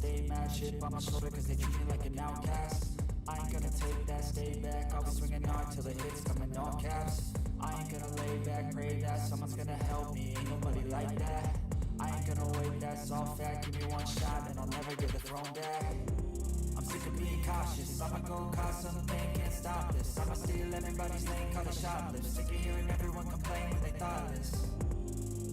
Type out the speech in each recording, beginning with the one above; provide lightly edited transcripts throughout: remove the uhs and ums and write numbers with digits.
stay mad, shit on my shoulder cause they treat me like an outcast. I ain't gonna take that, stay back, I'll be swinging hard till the hits come in all caps. I ain't gonna lay back, pray that someone's gonna help me, ain't nobody like that. I ain't gonna wait, that's all fact, give me one shot and I'll never get the throne back. I'm sick of being cautious, I'ma go cause something, can't stop this. I'ma steal everybody's lane, call it shoplift. Sick of hearing everyone complain when they thoughtless.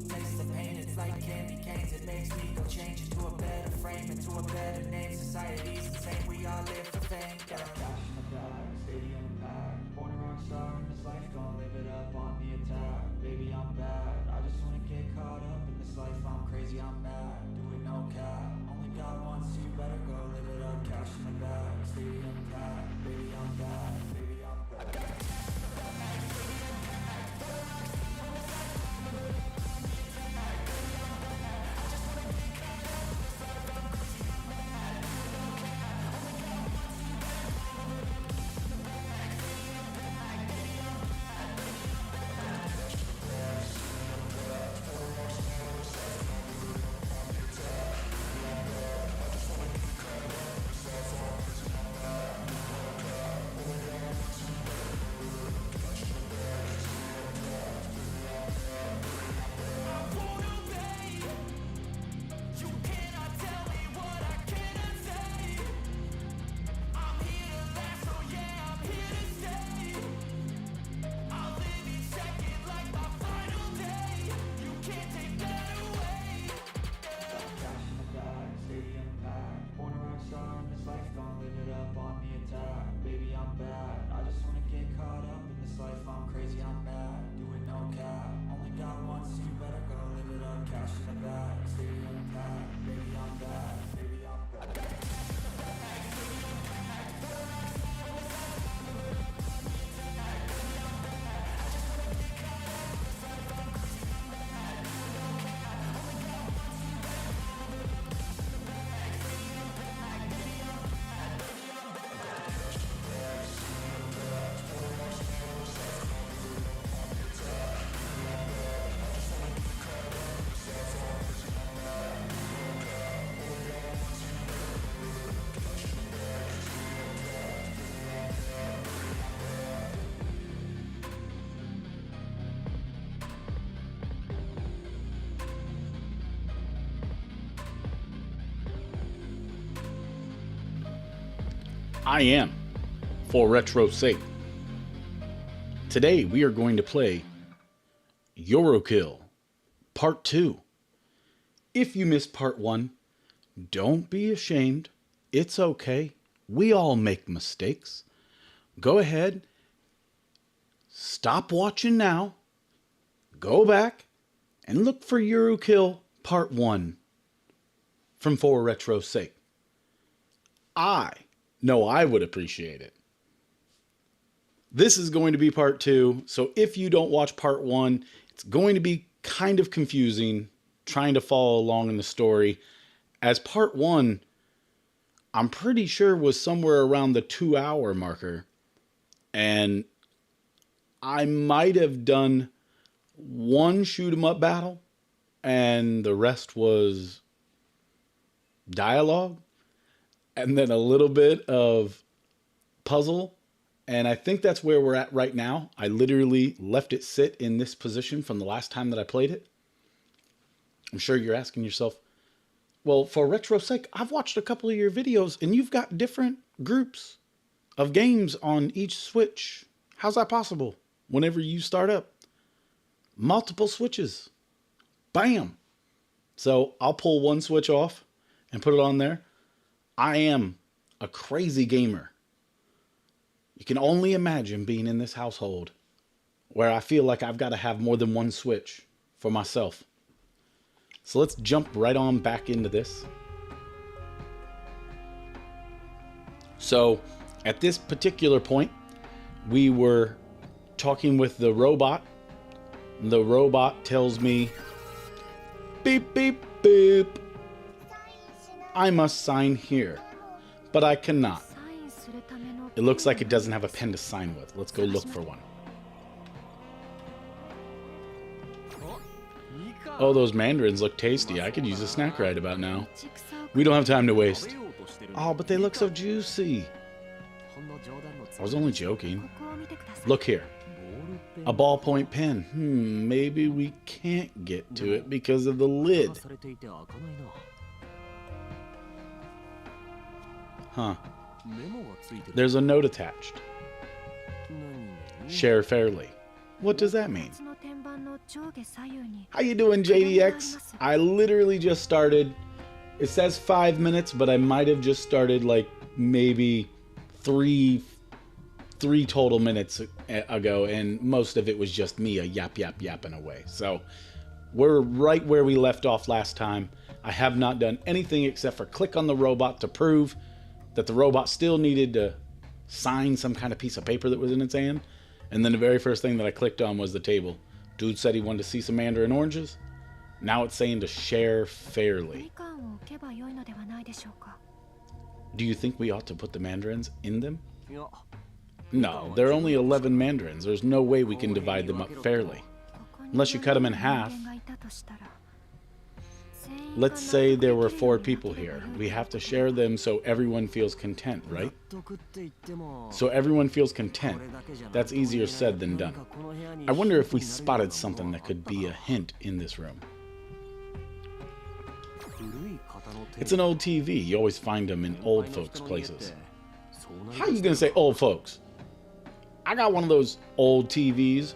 Taste the pain, it's like candy canes. It makes me go change into a better frame, into a better name. Society's insane, we all live for fame. Got a cash in the bag, stadium packed. Born a rock star in this life, gon' live it up on the attack. Baby, I'm bad, I just wanna get caught up in this life. I'm crazy, I'm mad, doing no cap. Only got one, so you better go live it up. Cash in the bag, stadium packed. Baby, I'm bad, baby, I'm bad. I am Foretrosake. Today we are going to play Yurukill Part 2. If you missed Part 1, don't be ashamed. It's okay. We all make mistakes. Go ahead. Stop watching now. Go back and look for Yurukill Part 1 from Foretrosake. I would appreciate it. This is going to be part 2, so if you don't watch part 1, it's going to be kind of confusing trying to follow along in the story, as part 1, I'm pretty sure was somewhere around the 2-hour marker, and I might have done one shoot 'em up battle, and the rest was dialogue, and then a little bit of puzzle. And I think that's where we're at right now. I literally left it sit in this position from the last time that I played it. I'm sure you're asking yourself, well, Foretrosake, I've watched a couple of your videos and you've got different groups of games on each Switch. How's that possible? Whenever you start up, multiple switches. Bam! So I'll pull one switch off and put it on there. I am a crazy gamer. You can only imagine being in this household where I feel like I've got to have more than one Switch for myself. So let's jump right on back into this. So at this particular point, we were talking with the robot. The robot tells me, beep, beep, beep. I must sign here, but I cannot. It looks like it doesn't have a pen to sign with. Let's go look for one. Oh, those mandarins look tasty. I could use a snack right about now. We don't have time to waste. Oh, but they look so juicy. I was only joking. Look here. A ballpoint pen. Maybe we can't get to it because of the lid. Huh. There's a note attached. Share fairly. What does that mean? How you doing, JDX? I literally just started. It says 5 minutes, but I might have just started like maybe three total minutes ago, and most of it was just me yapping away. So we're right where we left off last time. I have not done anything except for click on the robot to prove that the robot still needed to sign some kind of piece of paper that was in its hand. And then the very first thing that I clicked on was the table. Dude said he wanted to see some mandarin oranges. Now it's saying to share fairly. Do you think we ought to put the mandarins in them? No, there are only 11 mandarins. There's no way we can divide them up fairly. Unless you cut them in half. Let's say there were 4 people here. We have to share them so everyone feels content, right? So everyone feels content. That's easier said than done. I wonder if we spotted something that could be a hint in this room. It's an old TV. You always find them in old folks' places. How are you going to say old folks? I got one of those old TVs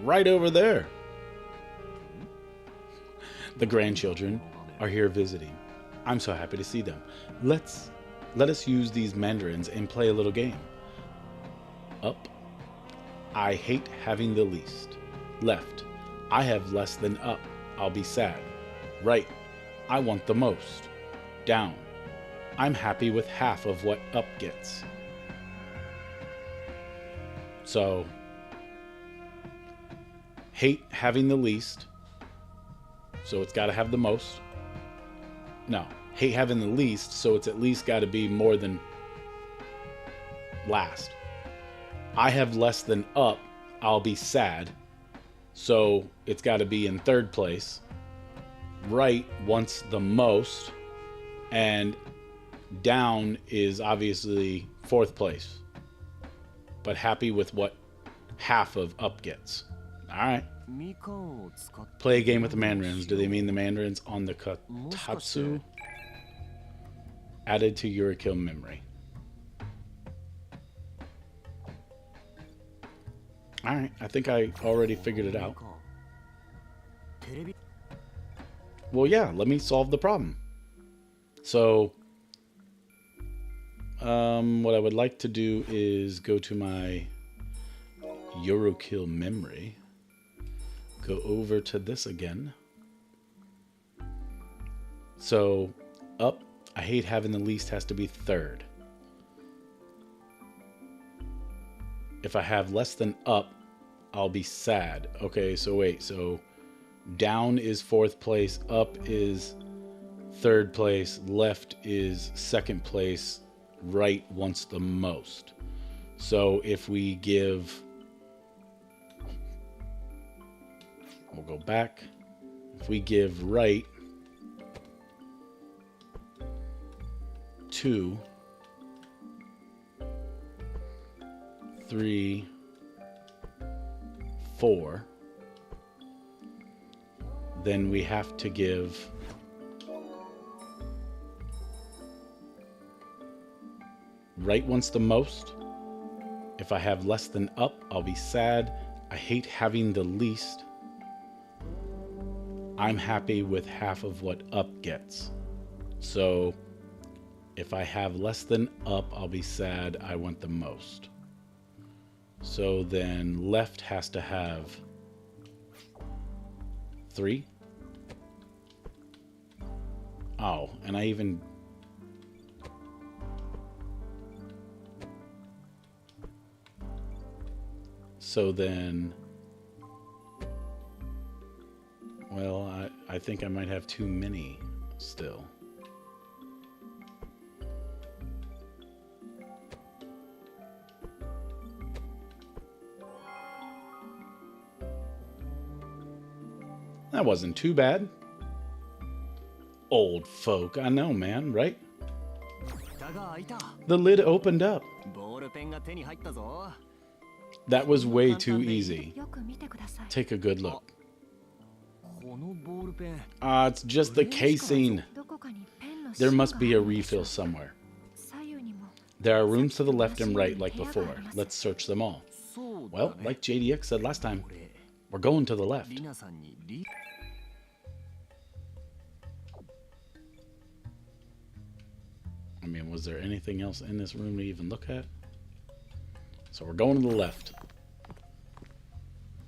right over there. The grandchildren are here visiting. I'm so happy to see them. Let us use these mandarins and play a little game. Up. I hate having the least. Left. I have less than up. I'll be sad. Right. I want the most. Down. I'm happy with half of what up gets. So, hate having the least. So it's got to have the most. No, hate having the least, so it's at least got to be more than last. I have less than up, I'll be sad. So it's got to be in 3rd place. Right wants the most. And down is obviously 4th place. But happy with what half of up gets. Alright. Play a game with the mandarins. Do they mean the mandarins on the Katatsu? Added to Yurukill memory. Alright, I think I already figured it out. Well, yeah, let me solve the problem. So, what I would like to do is go to my Yurukill memory. Go over to this again. So, up, I hate having the least has to be 3rd. If I have less than up, I'll be sad. Okay, so wait, so down is 4th place, up is 3rd place, left is 2nd place, right wants the most. So if we give, we'll go back. If we give right 2, 3, 4, then we have to give right wants the most. If I have less than up, I'll be sad. I hate having the least. I'm happy with half of what up gets. So if I have less than up, I'll be sad. I want the most. So then left has to have 3. Oh, and I even... So then... Well, I think I might have too many still. That wasn't too bad. Old folk. I know, man, right? The lid opened up. That was way too easy. Take a good look. It's just the casing. There must be a refill somewhere. There are rooms to the left and right like before. Let's search them all. Well, like JDX said last time, we're going to the left. I mean, was there anything else in this room to even look at? So we're going to the left.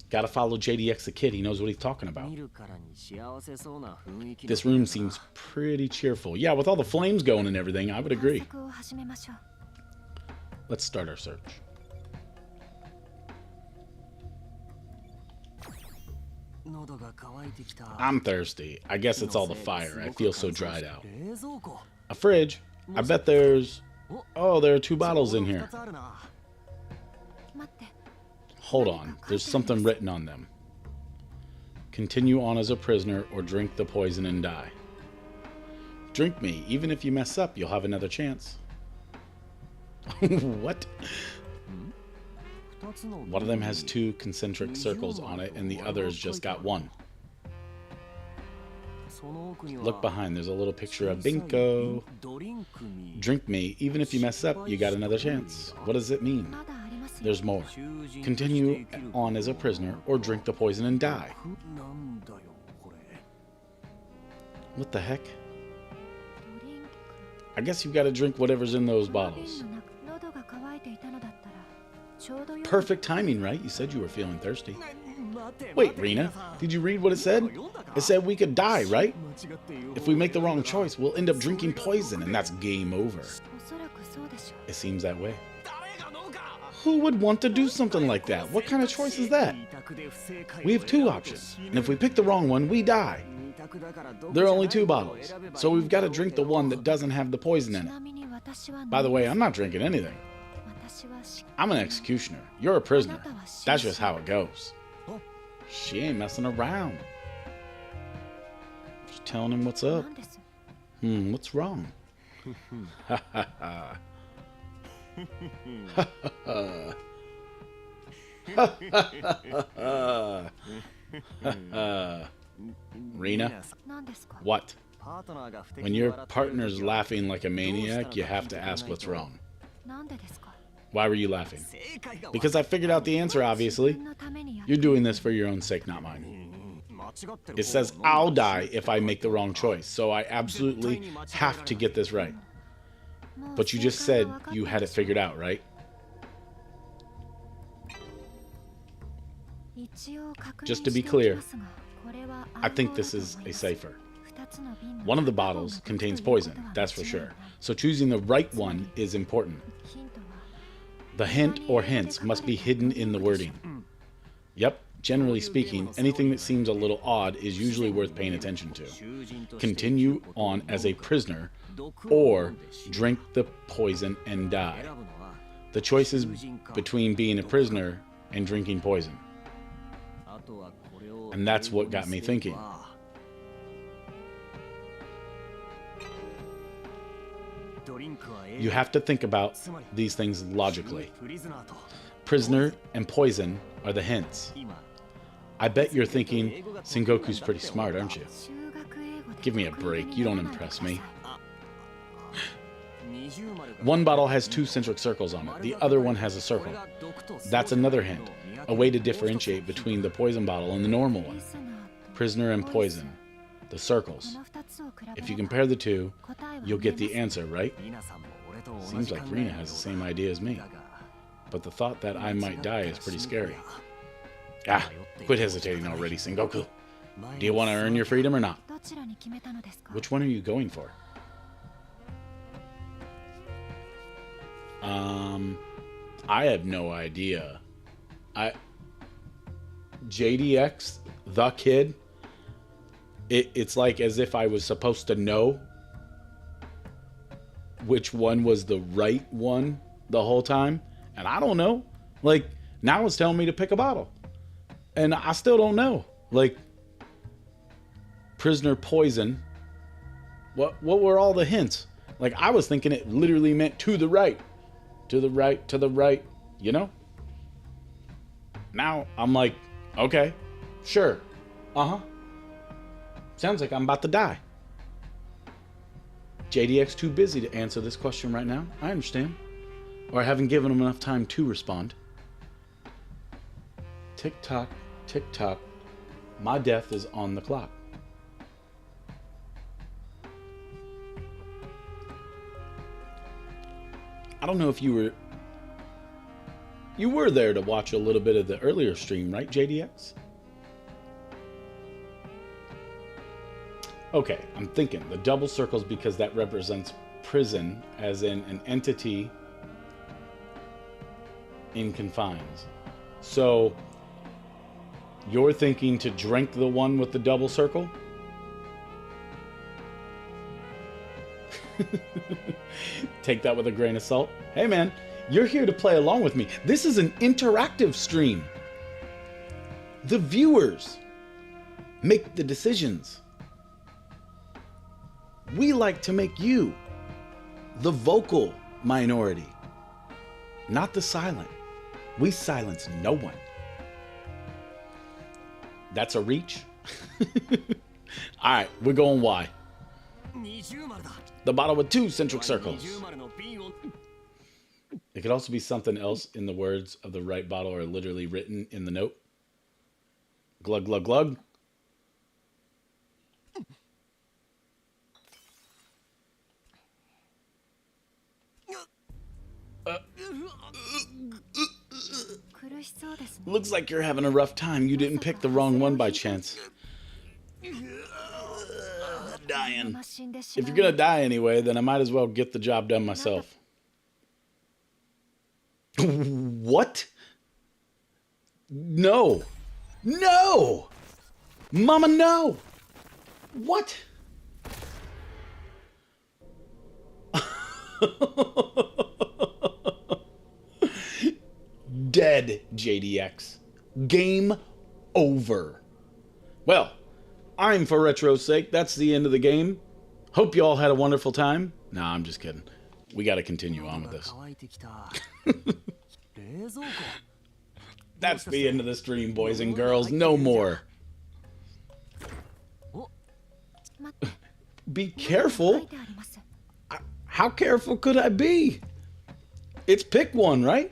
Gotta follow JDX the kid. He knows what he's talking about. This room seems pretty cheerful. Yeah, with all the flames going and everything, I would agree. Let's start our search. I'm thirsty. I guess it's all the fire. I feel so dried out. A fridge? I bet there's... Oh, there are 2 bottles in here. Hold on. There's something written on them. Continue on as a prisoner or drink the poison and die. Drink me. Even if you mess up, you'll have another chance. What? One of them has 2 concentric circles on it, and the other's just got 1. Look behind. There's a little picture of Binko. Drink me. Even if you mess up, you got another chance. What does it mean? There's more. Continue on as a prisoner or drink the poison and die. What the heck? I guess you've got to drink whatever's in those bottles. Perfect timing, right? You said you were feeling thirsty. Wait, Rina, did you read what it said? It said we could die, right? If we make the wrong choice, we'll end up drinking poison, and that's game over. It seems that way. Who would want to do something like that? What kind of choice is that? We have 2 options, and if we pick the wrong one, we die. There are only 2 bottles, so we've got to drink the one that doesn't have the poison in it. By the way, I'm not drinking anything. I'm an executioner. You're a prisoner. That's just how it goes. She ain't messing around. Just telling him what's up. What's wrong? Ha ha ha. Rina? What? When your partner's laughing like a maniac, you have to ask what's wrong. Why were you laughing? Because I figured out the answer, obviously. You're doing this for your own sake, not mine. It says I'll die if I make the wrong choice, so I absolutely have to get this right. But you just said you had it figured out, right? Just to be clear, I think this is a cipher. One of the bottles contains poison, that's for sure. So choosing the right one is important. The hint or hints must be hidden in the wording. Yep, generally speaking, anything that seems a little odd is usually worth paying attention to. Continue on as a prisoner or drink the poison and die. The choice is between being a prisoner and drinking poison. And that's what got me thinking. You have to think about these things logically. Prisoner and poison are the hints. I bet you're thinking, Sengoku's pretty smart, aren't you? Give me a break, you don't impress me. One bottle has 2 centric circles on it, the other one has a circle. That's another hint, a way to differentiate between the poison bottle and the normal one. Prisoner and poison, the circles. If you compare the 2, you'll get the answer, right? Seems like Rina has the same idea as me. But the thought that I might die is pretty scary. Ah, quit hesitating already, Sengoku. Do you want to earn your freedom or not? Which one are you going for? I have no idea. JDX, the kid, it's like as if I was supposed to know which one was the right one the whole time. And I don't know. Like, now it's telling me to pick a bottle. And I still don't know. Like, prisoner poison What were all the hints? Like, I was thinking it literally meant to the right. To the right, to the right, you know? Now, I'm like, okay, sure. Uh-huh. Sounds like I'm about to die. JDX too busy to answer this question right now. I understand. Or I haven't given him enough time to respond. Tick tock, tick tock. My death is on the clock. I don't know if you were there to watch a little bit of the earlier stream, right, JDX? Okay, I'm thinking the double circles because that represents prison, as in an entity in confines. So you're thinking to drink the one with the double circle? Take that with a grain of salt. Hey man, you're here to play along with me. This is an interactive stream. The viewers make the decisions. We like to make you the vocal minority, not the silent. We silence no one. That's a reach. All right, we're going Y. The bottle with 2 centric circles. It could also be something else in the words of the right bottle or literally written in the note. Glug, glug, glug. Looks like you're having a rough time. You didn't pick the wrong one by chance. Dying. If you're gonna die anyway, then I might as well get the job done myself. What? No. No! Mama, no! What? Dead, JDX. Game over. Well, I'm Foretrosake. That's the end of the game. Hope you all had a wonderful time. Nah, I'm just kidding. We got to continue on with this. That's the end of the stream, boys and girls. No more. Be careful. How careful could I be? It's pick one, right?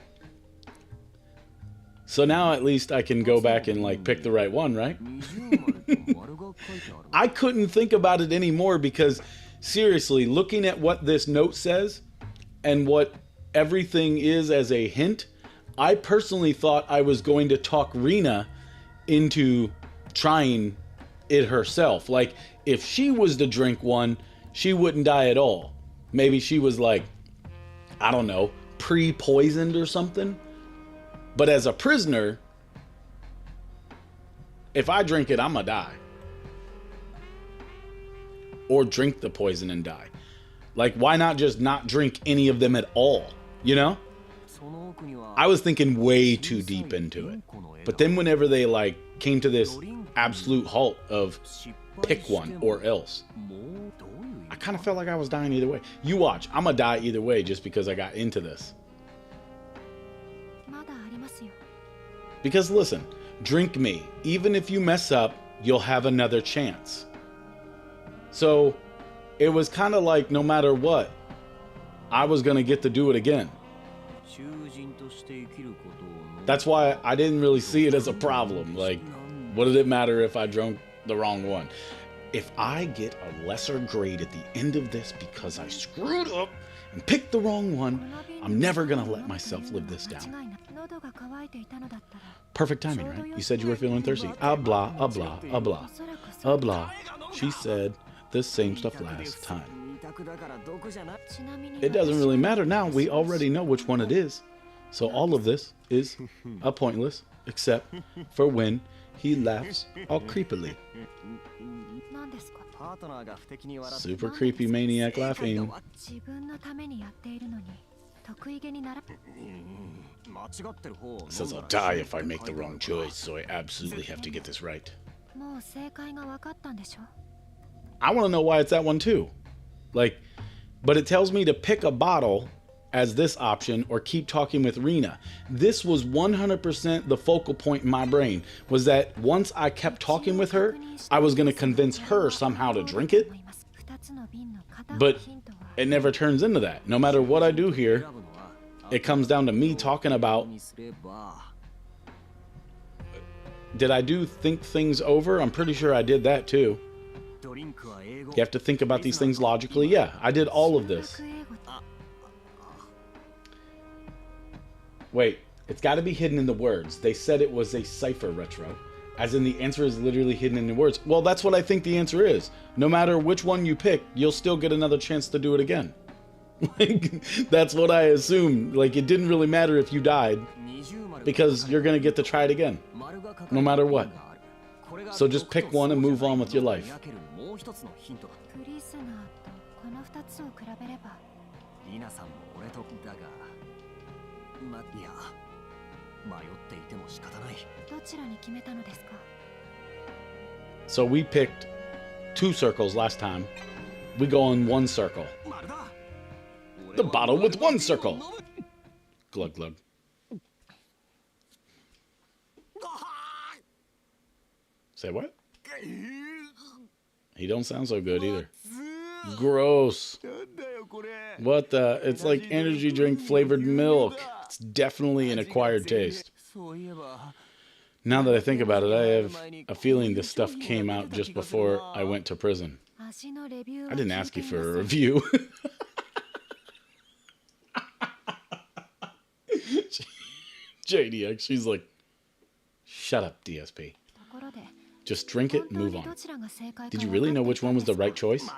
So now at least I can go back and like pick the right one, right? I couldn't think about it anymore because seriously, looking at what this note says and what everything is as a hint, I personally thought I was going to talk Rena into trying it herself. Like if she was to drink one, she wouldn't die at all. Maybe she was like, I don't know, pre-poisoned or something. But as a prisoner, if I drink it, I'm gonna die. Or drink the poison and die. Like, why not just not drink any of them at all? You know? I was thinking way too deep into it. But then whenever they like came to this absolute halt of pick one or else, I kind of felt like I was dying either way. You watch, I'm gonna die either way just because I got into this. Because listen, drink me. Even if you mess up, you'll have another chance. So it was kind of like no matter what, I was going to get to do it again. That's why I didn't really see it as a problem. Like, what did it matter if I drank the wrong one? If I get a lesser grade at the end of this because I screwed up and picked the wrong one, I'm never going to let myself live this down. Perfect timing, right? You said you were feeling thirsty. Ah, blah, ah, blah, ah, blah. Ah, blah. She said the same stuff last time. It doesn't really matter now. We already know which one it is. So all of this is pointless, except for when he laughs all creepily. Super creepy maniac laughing. Says I'll die if I make the wrong choice, so I absolutely have to get this right. I want to know why it's that one too. Like, but it tells me to pick a bottle as this option or keep talking with Rena. This was 100% the focal point in my brain, was that once I kept talking with her, I was going to convince her somehow to drink it. But it never turns into that. No matter what I do here, it comes down to me talking about, did I think things over? I'm pretty sure I did that too. You have to think about these things logically. Yeah, I did all of this. Wait, it's got to be hidden in the words. They said it was a cipher, Retro. As in the answer is literally hidden in the words. Well, that's what I think the answer is. No matter which one you pick, you'll still get another chance to do it again. Like, that's what I assumed. Like, it didn't really matter if you died, because you're going to get to try it again, no matter what. So just pick one and move on with your life. So we picked 2 circles last time. We go in 1 circle. The bottle with 1 circle. Glug glug. Say what? He don't sound so good either. Gross. What the? It's like energy drink flavored milk. It's definitely an acquired taste. Now that I think about it, I have a feeling this stuff came out just before I went to prison. I didn't ask you for a review. JDX, she's like, shut up, DSP. Just drink it and move on. Did you really know which one was the right choice?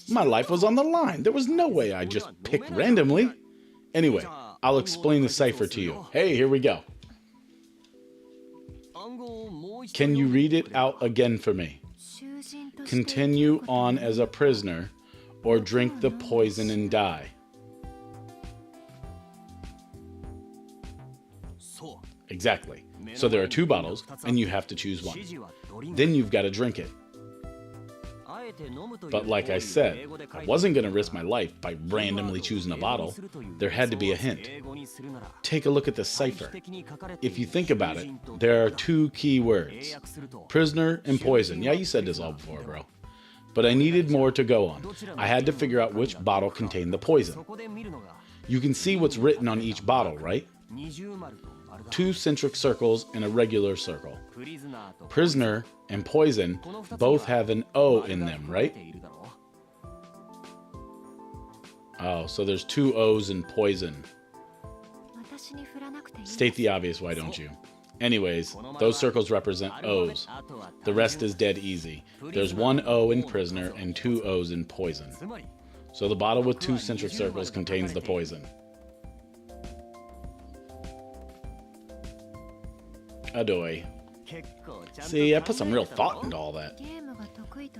My life was on the line. There was no way I'd just pick randomly. Anyway, I'll explain the cipher to you. Hey, here we go. Can you read it out again for me? Continue on as a prisoner or drink the poison and die. Exactly. So there are 2 bottles, and you have to choose one. Then you've got to drink it. But like I said, I wasn't going to risk my life by randomly choosing a bottle. There had to be a hint. Take a look at the cipher. If you think about it, there are 2 key words. Prisoner and poison. Yeah, you said this all before, bro. But I needed more to go on. I had to figure out which bottle contained the poison. You can see what's written on each bottle, right? 2 centric circles and a regular circle. Prisoner and poison both have an O in them, right? Oh, so there's 2 O's in poison. State the obvious, why don't you? Anyways, those circles represent O's. The rest is dead easy. There's 1 O in prisoner and 2 O's in poison. So the bottle with 2 centric circles contains the poison. Adoy. See, I put some real thought into all that.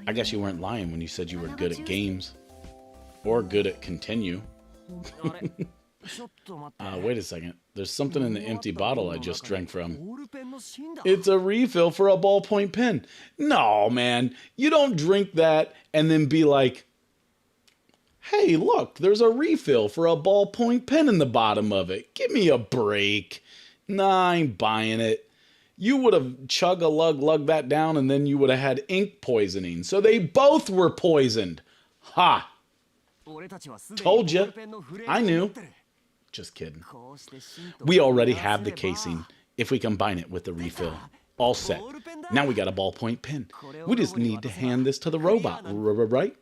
I guess you weren't lying when you said you were good at games. Or good at continue. Wait a second. There's something in the empty bottle I just drank from. It's a refill for a ballpoint pen. No, man. You don't drink that and then be like, hey, look, there's a refill for a ballpoint pen in the bottom of it. Give me a break. Nah, I ain't buying it. You would have lugged that down, and then you would have had ink poisoning. So they both were poisoned. Ha! Told you. I knew. Just kidding. We already have the casing if we combine it with the refill. All set. Now we got a ballpoint pen. We just need to hand this to the robot, right?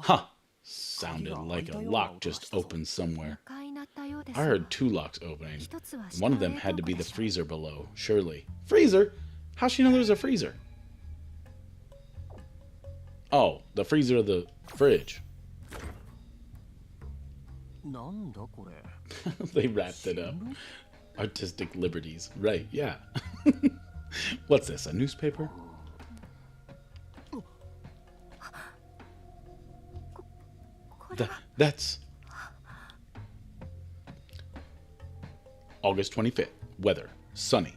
Huh. Sounded like a lock just opened somewhere. I heard 2 locks opening. One of them had to be the freezer below, surely. Freezer? How'd she know there was a freezer? Oh, the freezer of the fridge. They wrapped it up. Artistic liberties. Right, yeah. What's this, a newspaper? That's August 25th. Weather, sunny.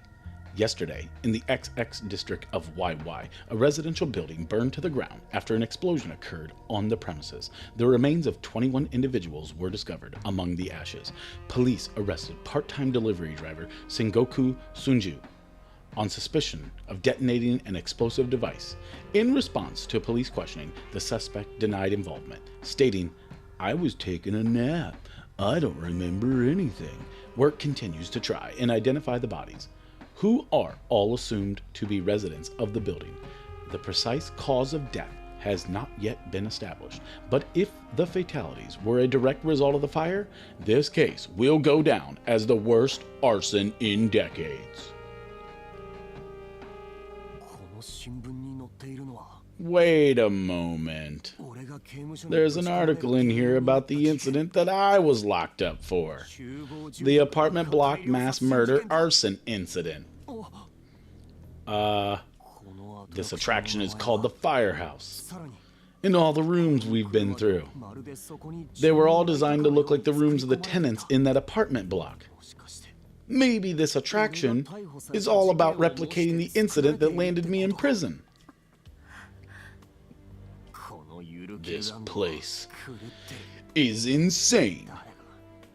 Yesterday, in the XX district of YY, a residential building burned to the ground after an explosion occurred on the premises. The remains of 21 individuals were discovered among the ashes. Police arrested part-time delivery driver Sengoku Sunju on suspicion of detonating an explosive device. In response to police questioning, the suspect denied involvement, stating, "I was taking a nap. I don't remember anything." Work continues to try and identify the bodies, who are all assumed to be residents of the building. The precise cause of death has not yet been established, but if the fatalities were a direct result of the fire, this case will go down as the worst arson in decades. Wait a moment. There's an article in here about the incident that I was locked up for. The apartment block mass murder arson incident. This attraction is called the Firehouse. In all the rooms we've been through, they were all designed to look like the rooms of the tenants in that apartment block. Maybe this attraction is all about replicating the incident that landed me in prison. This place is insane.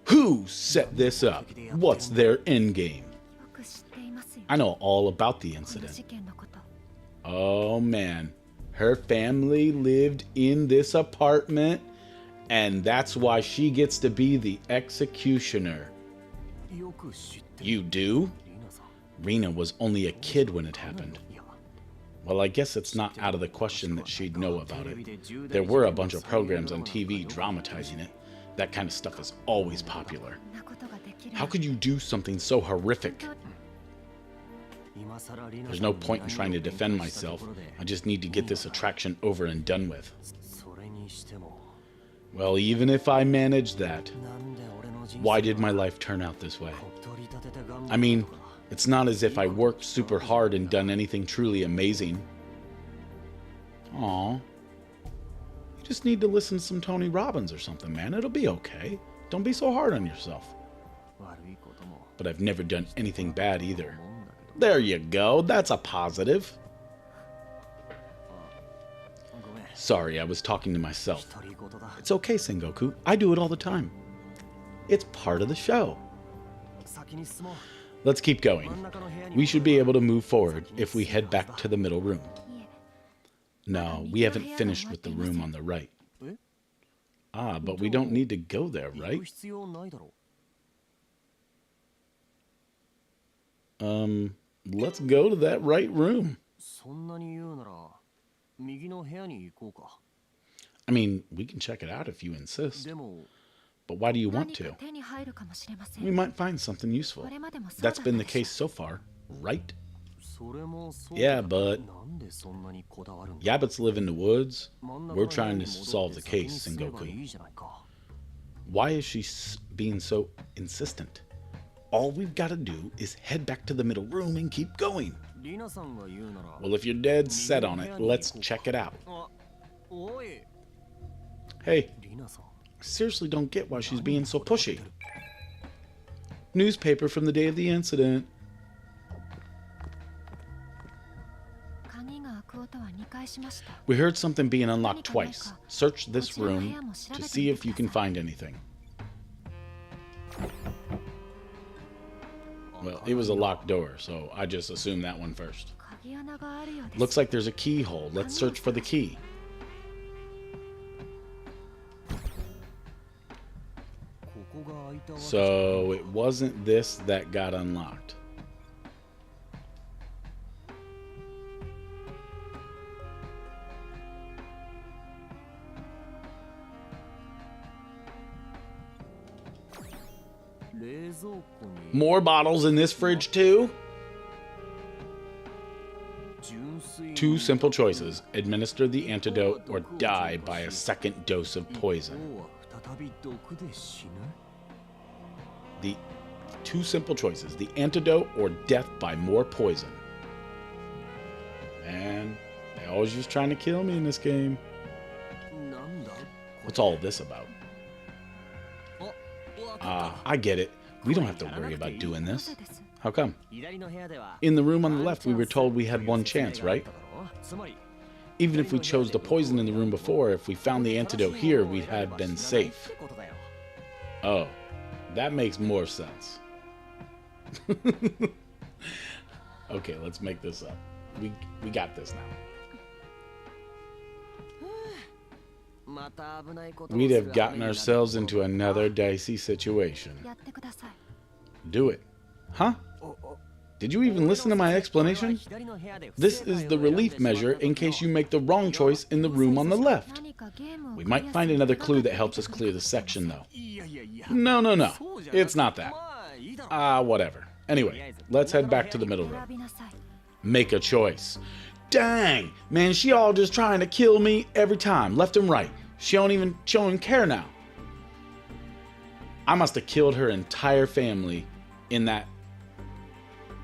Who set this up? What's their endgame? I know all about the incident. Oh man, her family lived in this apartment, and that's why she gets to be the executioner. You do? Rina was only a kid when it happened. Well, I guess it's not out of the question that she'd know about it. There were a bunch of programs on TV dramatizing it. That kind of stuff is always popular. How could you do something so horrific? There's no point in trying to defend myself. I just need to get this attraction over and done with. Well, even if I managed that, why did my life turn out this way? I mean, it's not as if I worked super hard and done anything truly amazing. Aw. You just need to listen to some Tony Robbins or something, man. It'll be okay. Don't be so hard on yourself. But I've never done anything bad either. There you go. That's a positive. Sorry, I was talking to myself. It's okay, Sengoku. I do it all the time. It's part of the show. Let's keep going. We should be able to move forward if we head back to the middle room. No, we haven't finished with the room on the right. Ah, but we don't need to go there, right? Let's go to that right room. I mean, we can check it out if you insist. But why do you want to? We might find something useful. That's been the case so far, right? Yeah, but Yabbits live in the woods. We're trying to solve the case, Sengoku. Why is she being so insistent? All we've got to do is head back to the middle room and keep going. Well, if you're dead set on it, let's check it out. Hey, I seriously don't get why she's being so pushy. Newspaper from the day of the incident. We heard something being unlocked twice. Search this room to see if you can find anything. Well, it was a locked door, so I just assumed that one first. Looks like there's a keyhole. Let's search for the key. So it wasn't this that got unlocked. More bottles in this fridge too? Two simple choices. Administer the antidote or die by a second dose of poison. The two simple choices. The antidote or death by more poison. Man, they always just trying to kill me in this game. What's all this about? I get it. We don't have to worry about doing this. How come? In the room on the left, we were told we had one chance, right? Even if we chose the poison in the room before, if we found the antidote here, we'd have been safe. Oh, that makes more sense. Okay, let's make this up. We got this now. We'd have gotten ourselves into another dicey situation. Do it. Huh? Did you even listen to my explanation? This is the relief measure in case you make the wrong choice in the room on the left. We might find another clue that helps us clear the section, though. No. It's not that. Whatever. Anyway, let's head back to the middle room. Make a choice. Dang! Man, she all just trying to kill me every time, left and right. She don't even care now. I must have killed her entire family in that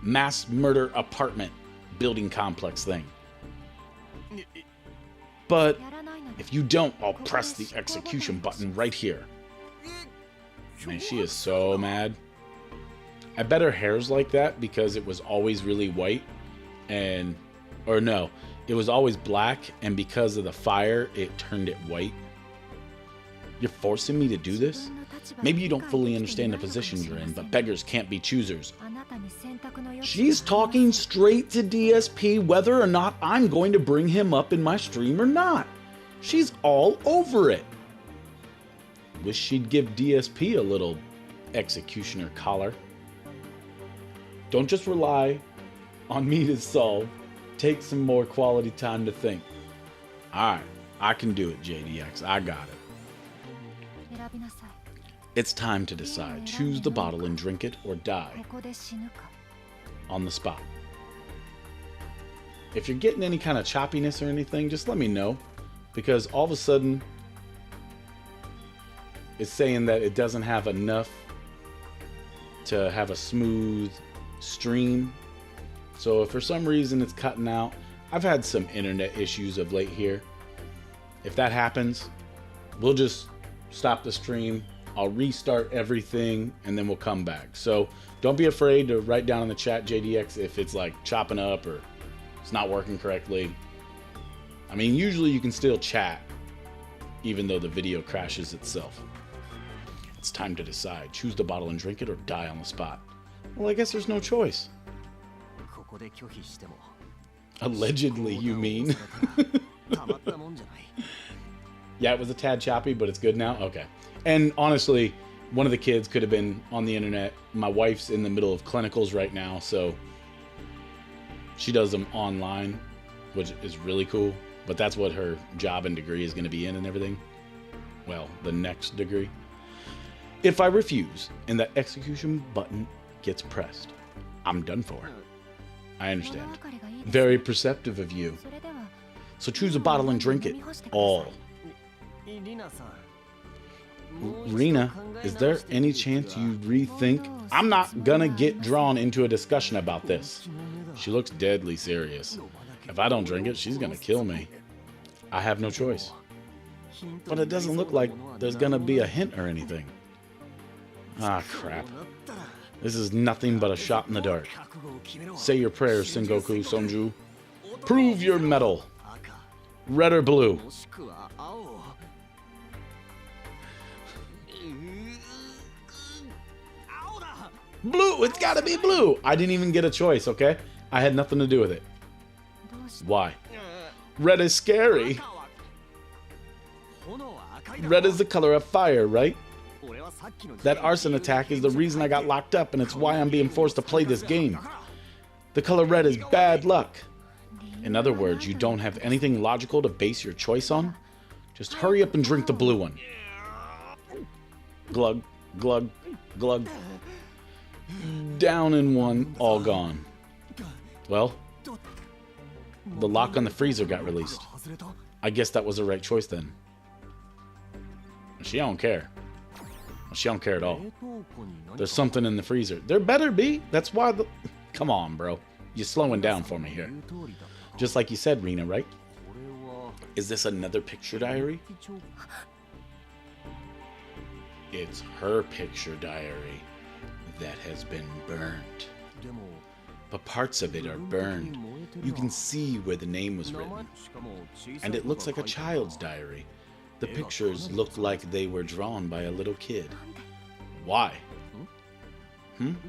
mass murder apartment building complex thing. But if you don't, I'll press the execution button right here. Man, she is so mad. I bet her hair's like that because it was always really white or no, it was always black, and because of the fire, it turned it white. You're forcing me to do this? Maybe you don't fully understand the position you're in, but beggars can't be choosers. She's talking straight to DSP whether or not I'm going to bring him up in my stream or not. She's all over it. Wish she'd give DSP a little executioner collar. Don't just rely on me to solve. Take some more quality time to think. Alright, I can do it, JDX. I got it. It's time to decide. Choose the bottle and drink it or die. On the spot. If you're getting any kind of choppiness or anything, just let me know. Because all of a sudden, it's saying that it doesn't have enough to have a smooth stream. So if for some reason it's cutting out, I've had some internet issues of late here. If that happens, we'll just stop the stream. I'll restart everything and then we'll come back. So don't be afraid to write down in the chat, JDX, if it's like chopping up or it's not working correctly. I mean, usually you can still chat even though the video crashes itself. It's time to decide. Choose the bottle and drink it or die on the spot. Well, I guess there's no choice. Allegedly, you mean? Yeah, it was a tad choppy, but it's good now? Okay. And honestly, one of the kids could have been on the internet. My wife's in the middle of clinicals right now, so she does them online, which is really cool. But that's what her job and degree is going to be in and everything. Well, the next degree. If I refuse and that execution button gets pressed, I'm done for. I understand. Very perceptive of you. So choose a bottle and drink it. All. Rena, is there any chance you'd rethink? I'm not gonna get drawn into a discussion about this. She looks deadly serious. If I don't drink it, she's gonna kill me. I have no choice. But it doesn't look like there's gonna be a hint or anything. Ah, crap. This is nothing but a shot in the dark. Say your prayers, Sengoku Sonju. Prove your mettle. Red or blue? Blue! It's gotta be blue! I didn't even get a choice, okay? I had nothing to do with it. Why? Red is scary. Red is the color of fire, right? That arson attack is the reason I got locked up, and it's why I'm being forced to play this game. The color red is bad luck. In other words, you don't have anything logical to base your choice on? Just hurry up and drink the blue one. Glug, glug, glug. Down in one, all gone. Well, the lock on the freezer got released. I guess that was the right choice then. She don't care. She don't care at all. There's something in the freezer. There better be. That's why the... Come on, bro. You're slowing down for me here. Just like you said, Rena, right? Is this another picture diary? It's her picture diary that has been burnt. but parts of it are burned. You can see where the name was written. And it looks like a child's diary. The pictures look like they were drawn by a little kid. Why?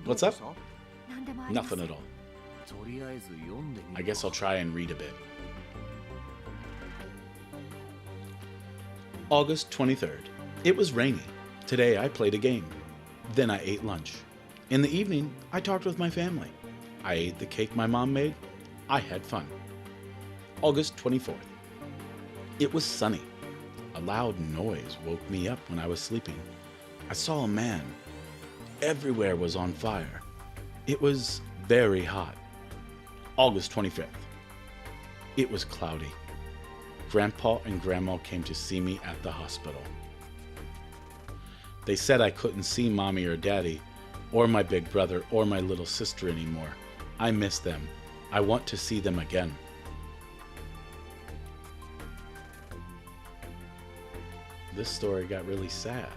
What's up? Nothing at all. I guess I'll try and read a bit. August 23rd. It was rainy. Today I played a game. Then I ate lunch. In the evening, I talked with my family. I ate the cake my mom made. I had fun. August 24th. It was sunny. A loud noise woke me up when I was sleeping. I saw a man. Everywhere was on fire. It was very hot. August 25th. It was cloudy. Grandpa and Grandma came to see me at the hospital. They said I couldn't see Mommy or Daddy, or my big brother, or my little sister anymore. I miss them. I want to see them again. This story got really sad,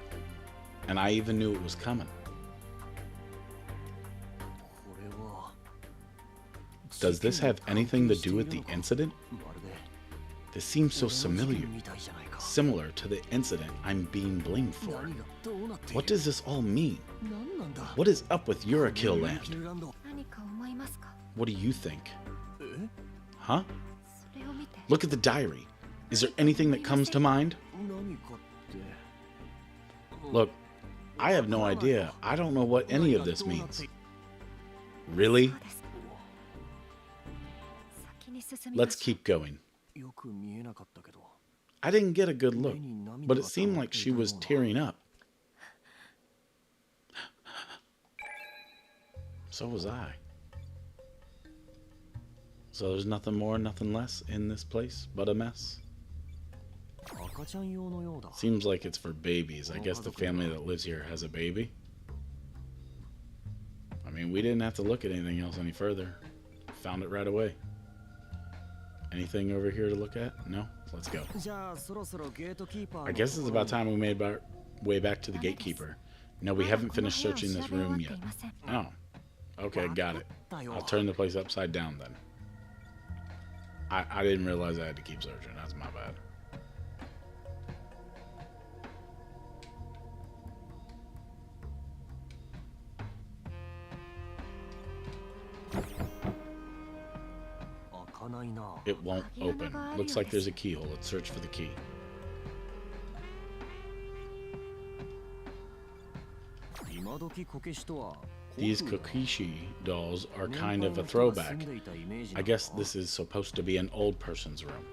and I even knew it was coming. Does this have anything to do with the incident? This seems so similar to the incident I'm being blamed for. What does this all mean? What is up with Yurukill land? What do you think? Huh? Look at the diary. Is there anything that comes to mind? Look, I have no idea. I don't know what any of this means. Really? Let's keep going. I didn't get a good look, but it seemed like she was tearing up. So was I. So there's nothing more, nothing less in this place but a mess. Seems like it's for babies. I guess the family that lives here has a baby. I mean, we didn't have to look at anything else any further. Found it right away. Anything over here to look at? No? Let's go. I guess it's about time we made our way back to the gatekeeper. No, we haven't finished searching this room yet. Oh. Okay, got it. I'll turn the place upside down then. I didn't realize I had to keep searching. That's my bad. It won't open. Looks like there's a keyhole. Let's search for the key. These Kokishi dolls are kind of a throwback. I guess this is supposed to be an old person's room.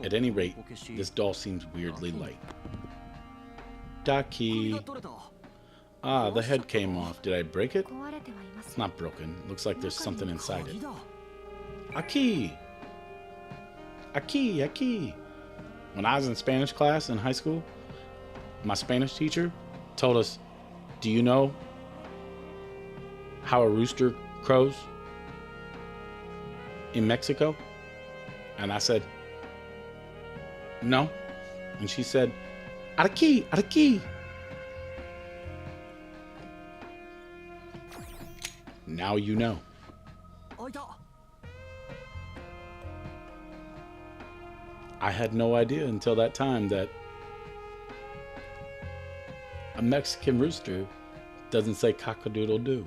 At any rate, this doll seems weirdly light. Daki. Ah, the head came off. Did I break it? It's not broken. Looks like there's something inside it. A key! A key, a key! When I was in Spanish class in high school, my Spanish teacher told us, do you know how a rooster crows in Mexico? And I said, no. And she said, aquí, aquí. Now you know. I had no idea until that time that a Mexican rooster doesn't say cock-a-doodle-doo.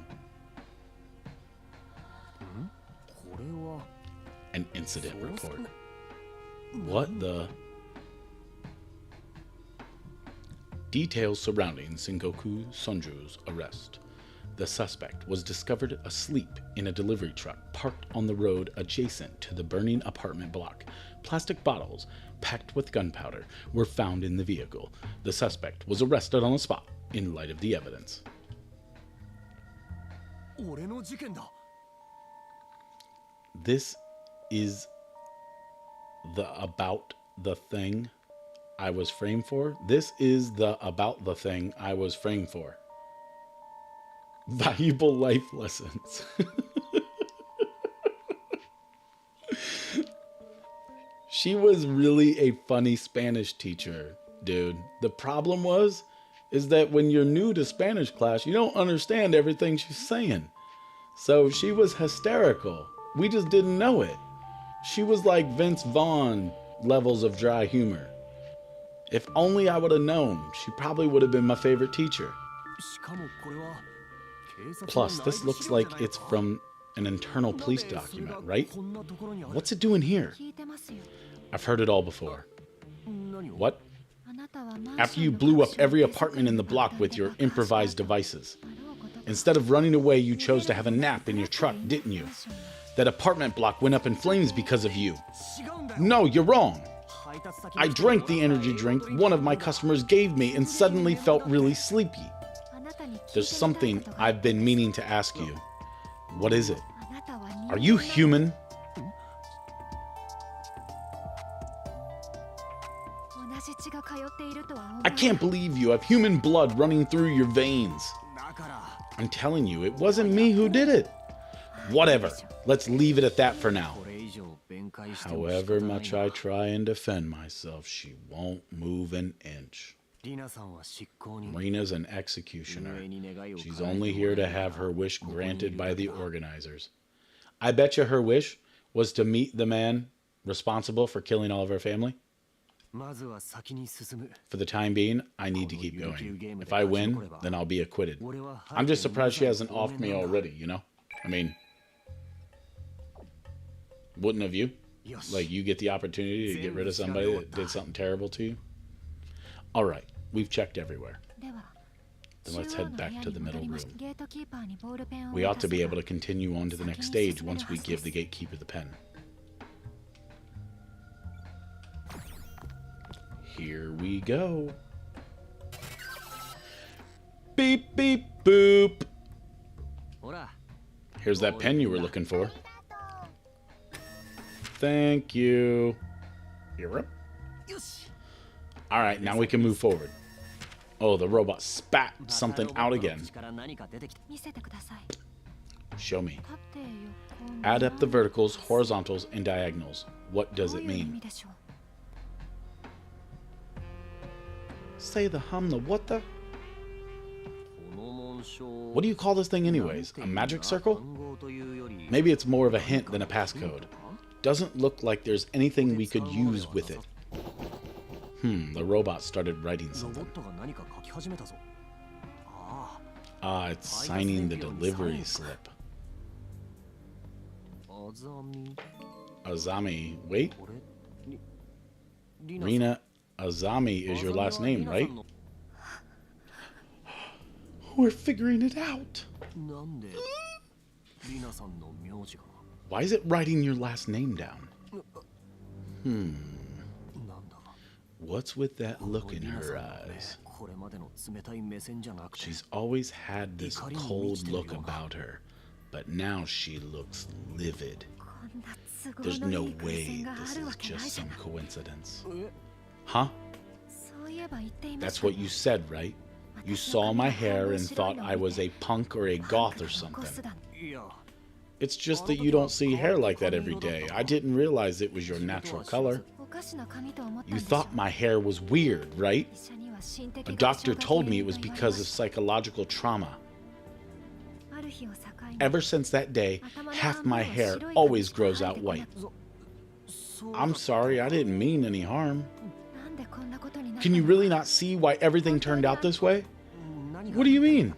An incident report. What the? Details surrounding Sengoku Sonju's arrest. The suspect was discovered asleep in a delivery truck parked on the road adjacent to the burning apartment block. Plastic bottles packed with gunpowder were found in the vehicle. The suspect was arrested on the spot in light of the evidence. This is the about the thing I was framed for. This is the about the thing I was framed for. Valuable life lessons. She was really a funny Spanish teacher, dude. The problem was is that when you're new to Spanish class, you don't understand everything she's saying. So she was hysterical. We just didn't know it. She was like Vince Vaughn levels of dry humor. If only I would have known, she probably would have been my favorite teacher. Plus, this looks like it's from an internal police document, right? What's it doing here? I've heard it all before. What? After you blew up every apartment in the block with your improvised devices. Instead of running away, you chose to have a nap in your truck, didn't you? That apartment block went up in flames because of you. No, you're wrong. I drank the energy drink one of my customers gave me and suddenly felt really sleepy. There's something I've been meaning to ask you. What is it? Are you human? I can't believe you have human blood running through your veins. I'm telling you, it wasn't me who did it. Whatever. Let's leave it at that for now. However much I try and defend myself, she won't move an inch. Marina's an executioner. She's only here to have her wish granted by the organizers. I bet you her wish was to meet the man responsible for killing all of her family. For the time being, I need to keep going. If I win, then I'll be acquitted. I'm just surprised she hasn't offed me already, you know? I mean, wouldn't have you? Like, you get the opportunity to get rid of somebody that did something terrible to you? All right, we've checked everywhere. Then let's head back to the middle room. We ought to be able to continue on to the next stage once we give the gatekeeper the pen. Here we go. Beep, beep, boop. Here's that pen you were looking for. Thank you. You're up. All right, now we can move forward. Oh, the robot spat something out again. Show me. Add up the verticals, horizontals, and diagonals. What does it mean? Say the hum the what the? What do you call this thing anyways? A magic circle? Maybe it's more of a hint than a passcode. Doesn't look like there's anything we could use with it. The robot started writing something. Ah, it's signing the delivery slip. Azami, wait. Rina Azami is your last name, right? We're figuring it out. Why is it writing your last name down? What's with that look in her eyes? She's always had this cold look about her, but now she looks livid. There's no way this is just some coincidence. Huh? That's what you said, right? You saw my hair and thought I was a punk or a goth or something. It's just that you don't see hair like that every day. I didn't realize it was your natural color. You thought my hair was weird, right? A doctor told me it was because of psychological trauma. Ever since that day, half my hair always grows out white. I'm sorry, I didn't mean any harm. Can you really not see why everything turned out this way? What do you mean?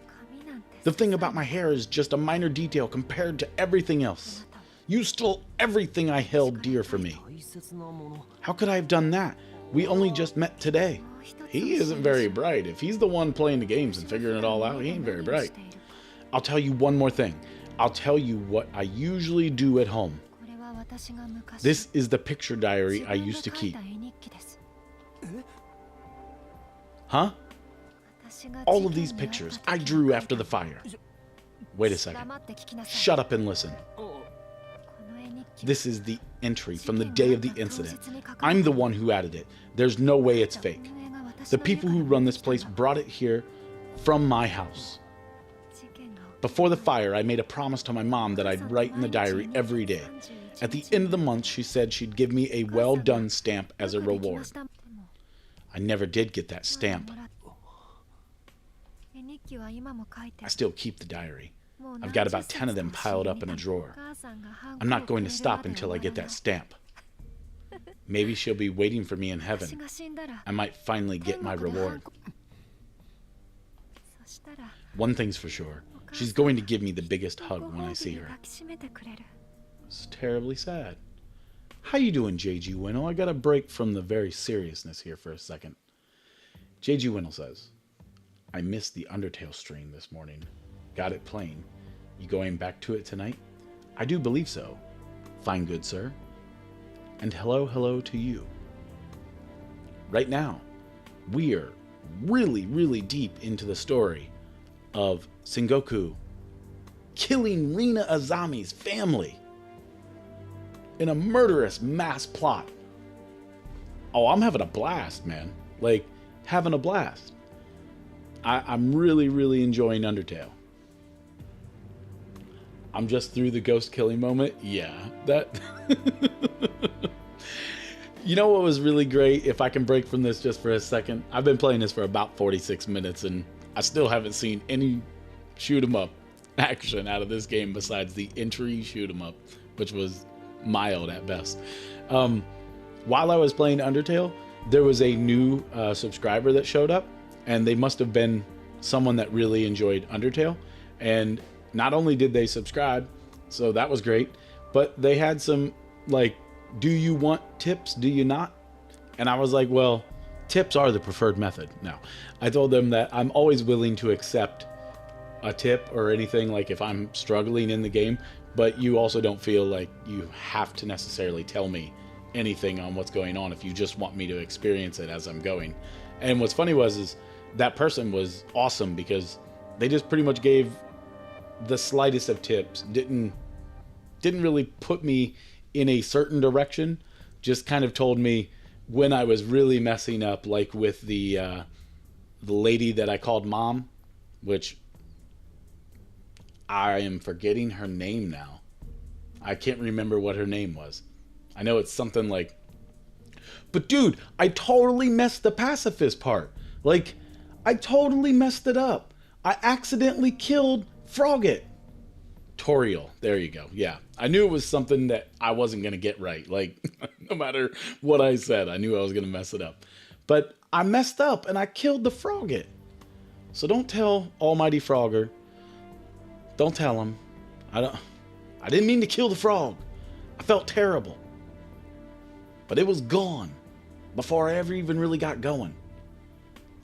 The thing about my hair is just a minor detail compared to everything else. You stole everything I held dear for me. How could I have done that? We only just met today. He isn't very bright. If he's the one playing the games and figuring it all out, he ain't very bright. I'll tell you one more thing. I'll tell you what I usually do at home. This is the picture diary I used to keep. Huh? All of these pictures I drew after the fire. Wait a second. Shut up and listen. This is the entry from the day of the incident. I'm the one who added it. There's no way it's fake. The people who run this place brought it here from my house. Before the fire, I made a promise to my mom that I'd write in the diary every day. At the end of the month, she said she'd give me a well done stamp as a reward. I never did get that stamp. I still keep the diary. I've got about 10 of them piled up in a drawer. I'm not going to stop until I get that stamp. Maybe she'll be waiting for me in heaven. I might finally get my reward. One thing's for sure. She's going to give me the biggest hug when I see her. It's terribly sad. How you doing, J.G. Winnell? I got a break from the very seriousness here for a second. J.G. Winnell says, I missed the Undertale stream this morning. Got it playing. You going back to it tonight? I do believe so. Fine, good sir. And hello to you. Right now, we're really deep into the story of Sengoku killing Rina Azami's family in a murderous mass plot. Oh, I'm having a blast, man. Like, having a blast. I'm really enjoying Undertale. I'm just through the ghost killing moment. Yeah, that... You know what was really great? If I can break from this just for a second. I've been playing this for about 46 minutes and I still haven't seen any shoot 'em up action out of this game besides the entry shoot 'em up, which was mild at best. While I was playing Undertale, there was a new subscriber that showed up, and they must have been someone that really enjoyed Undertale. And not only did they subscribe, so that was great, but they had some, like, do you want tips? Do you not? And I was like, well, tips are the preferred method. No, I told them that I'm always willing to accept a tip or anything, like if I'm struggling in the game, but you also don't feel like you have to necessarily tell me anything on what's going on if you just want me to experience it as I'm going. And what's funny is that person was awesome because they just pretty much gave the slightest of tips, didn't really put me in a certain direction, just kind of told me when I was really messing up, like with the lady that I called mom, which I am forgetting her name now. I can't remember what her name was. I know it's something like, but dude, I totally messed the pacifist part. Like, I totally messed it up. I accidentally killed Frogget. Toriel, there you go. Yeah, I knew it was something that I wasn't going to get right. Like, no matter what I said, I knew I was going to mess it up. But I messed up and I killed the Frogget. So don't tell Almighty Frogger. Don't tell him. I didn't mean to kill the frog. I felt terrible. But it was gone before I ever even really got going.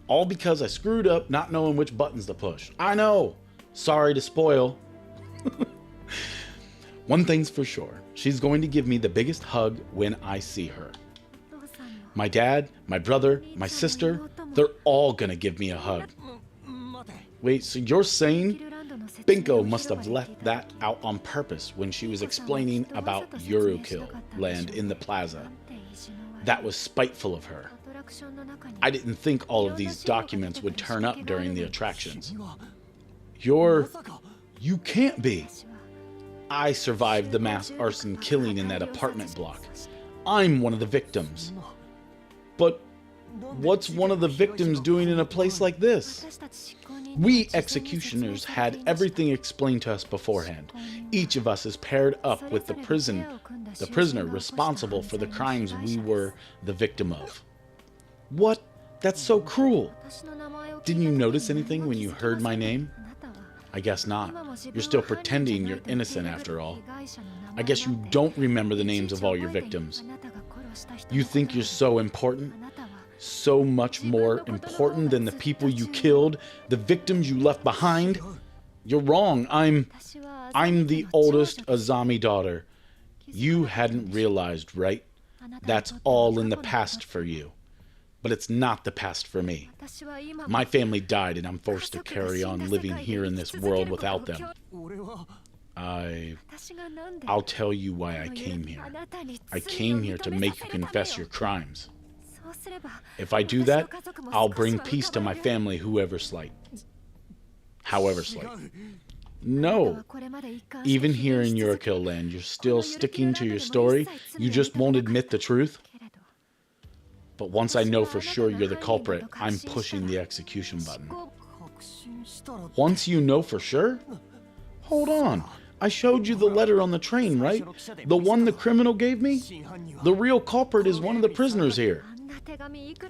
All because I screwed up not knowing which buttons to push. I know. Sorry to spoil. One thing's for sure. She's going to give me the biggest hug when I see her. My dad, my brother, my sister, they're all gonna give me a hug. Wait, so you're saying Binko must have left that out on purpose when she was explaining about Yurukill land in the plaza? That was spiteful of her. I didn't think all of these documents would turn up during the attractions. You can't be. I survived the mass arson killing in that apartment block. I'm one of the victims. But what's one of the victims doing in a place like this? We executioners had everything explained to us beforehand. Each of us is paired up with the prisoner responsible for the crimes we were the victim of. What? That's so cruel. Didn't you notice anything when you heard my name? I guess not. You're still pretending you're innocent after all. I guess you don't remember the names of all your victims. You think you're so important? So much more important than the people you killed, the victims you left behind? You're wrong. I'm the oldest Azami daughter. You hadn't realized, right? That's all in the past for you. But it's not the past for me. My family died and I'm forced to carry on living here in this world without them. I'll tell you why I came here. I came here to make you confess your crimes. If I do that, I'll bring peace to my family, however slight. No. Even here in Yurukill land, you're still sticking to your story. You just won't admit the truth. But once I know for sure you're the culprit, I'm pushing the execution button. Once you know for sure? Hold on. I showed you the letter on the train, right? The one the criminal gave me? The real culprit is one of the prisoners here.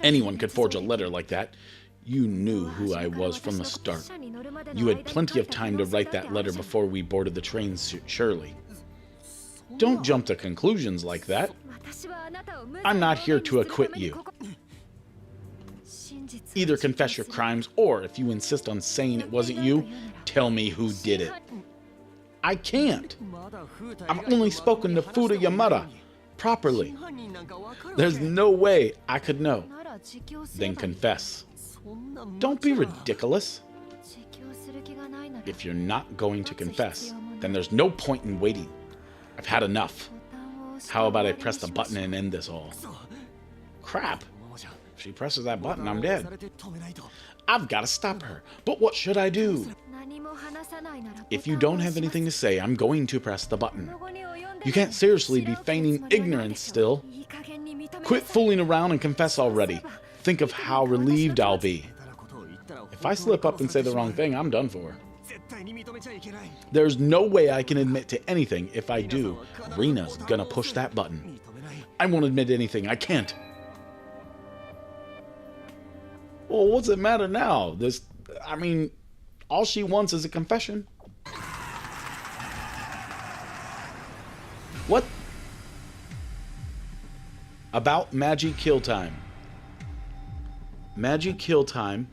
Anyone could forge a letter like that. You knew who I was from the start. You had plenty of time to write that letter before we boarded the train, surely. Don't jump to conclusions like that. I'm not here to acquit you. Either confess your crimes, or if you insist on saying it wasn't you, tell me who did it. I can't. I've only spoken to Fuda Yamada properly. There's no way I could know. Then confess. Don't be ridiculous. If you're not going to confess, then there's no point in waiting. I've had enough. How about I press the button and end this all? Crap. If she presses that button, I'm dead. I've got to stop her. But what should I do? If you don't have anything to say, I'm going to press the button. You can't seriously be feigning ignorance still. Quit fooling around and confess already. Think of how relieved I'll be. If I slip up and say the wrong thing, I'm done for. There's no way I can admit to anything. If I do, Rina's gonna push that button. I won't admit anything. I can't. Well, what's it matter now? All she wants is a confession. What? About Magi Kill Time. Magi Kill Time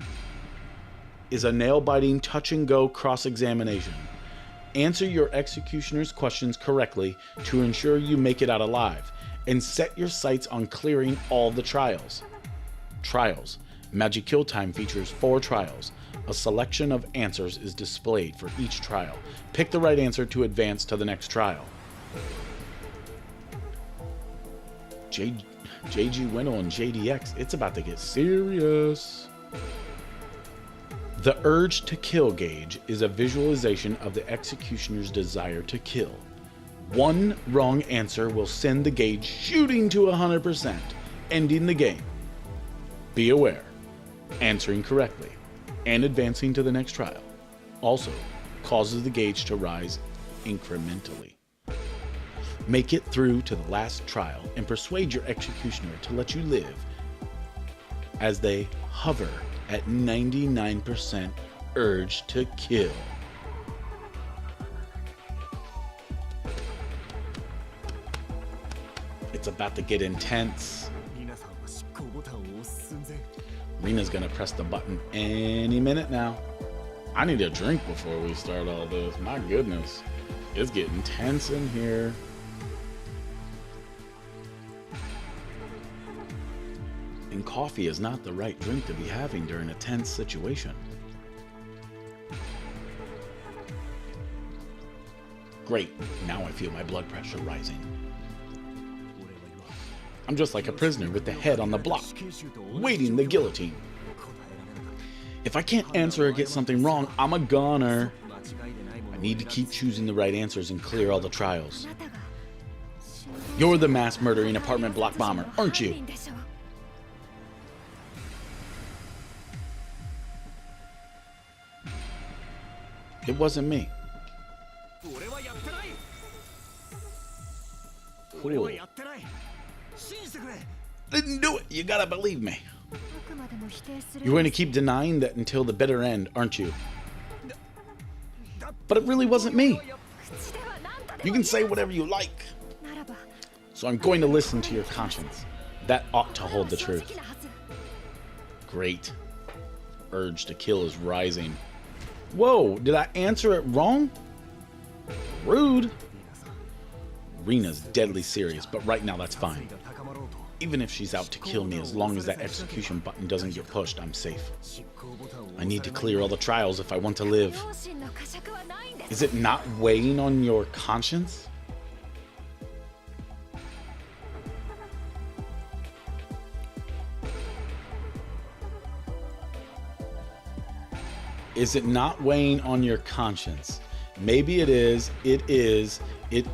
is a nail-biting touch-and-go cross-examination. Answer your executioner's questions correctly to ensure you make it out alive, and set your sights on clearing all the trials. Trials. Magi Kill Time features 4 trials. A selection of answers is displayed for each trial. Pick the right answer to advance to the next trial. JG Winnow and JDX, it's about to get serious. The urge to kill gauge is a visualization of the executioner's desire to kill. One wrong answer will send the gauge shooting to 100%, ending the game. Be aware, answering correctly and advancing to the next trial also causes the gauge to rise incrementally. Make it through to the last trial and persuade your executioner to let you live as they hover at 99% urge to kill. It's about to get intense. Rina's gonna press the button any minute now. I need a drink before we start all this. My goodness, it's getting tense in here. And coffee is not the right drink to be having during a tense situation. Great, now I feel my blood pressure rising. I'm just like a prisoner with the head on the block, waiting the guillotine. If I can't answer or get something wrong, I'm a goner. I need to keep choosing the right answers and clear all the trials. You're the mass murdering apartment block bomber, aren't you? It wasn't me. Cool. Didn't do it. You gotta believe me. You're going to keep denying that until the bitter end, aren't you? But it really wasn't me. You can say whatever you like. So I'm going to listen to your conscience. That ought to hold the truth. Great. Urge to kill is rising. Whoa, did I answer it wrong? Rude. Rina's deadly serious, but right now that's fine. Even if she's out to kill me, as long as that execution button doesn't get pushed, I'm safe. I need to clear all the trials if I want to live. Is it not weighing on your conscience? Is it not weighing on your conscience? Maybe it is, it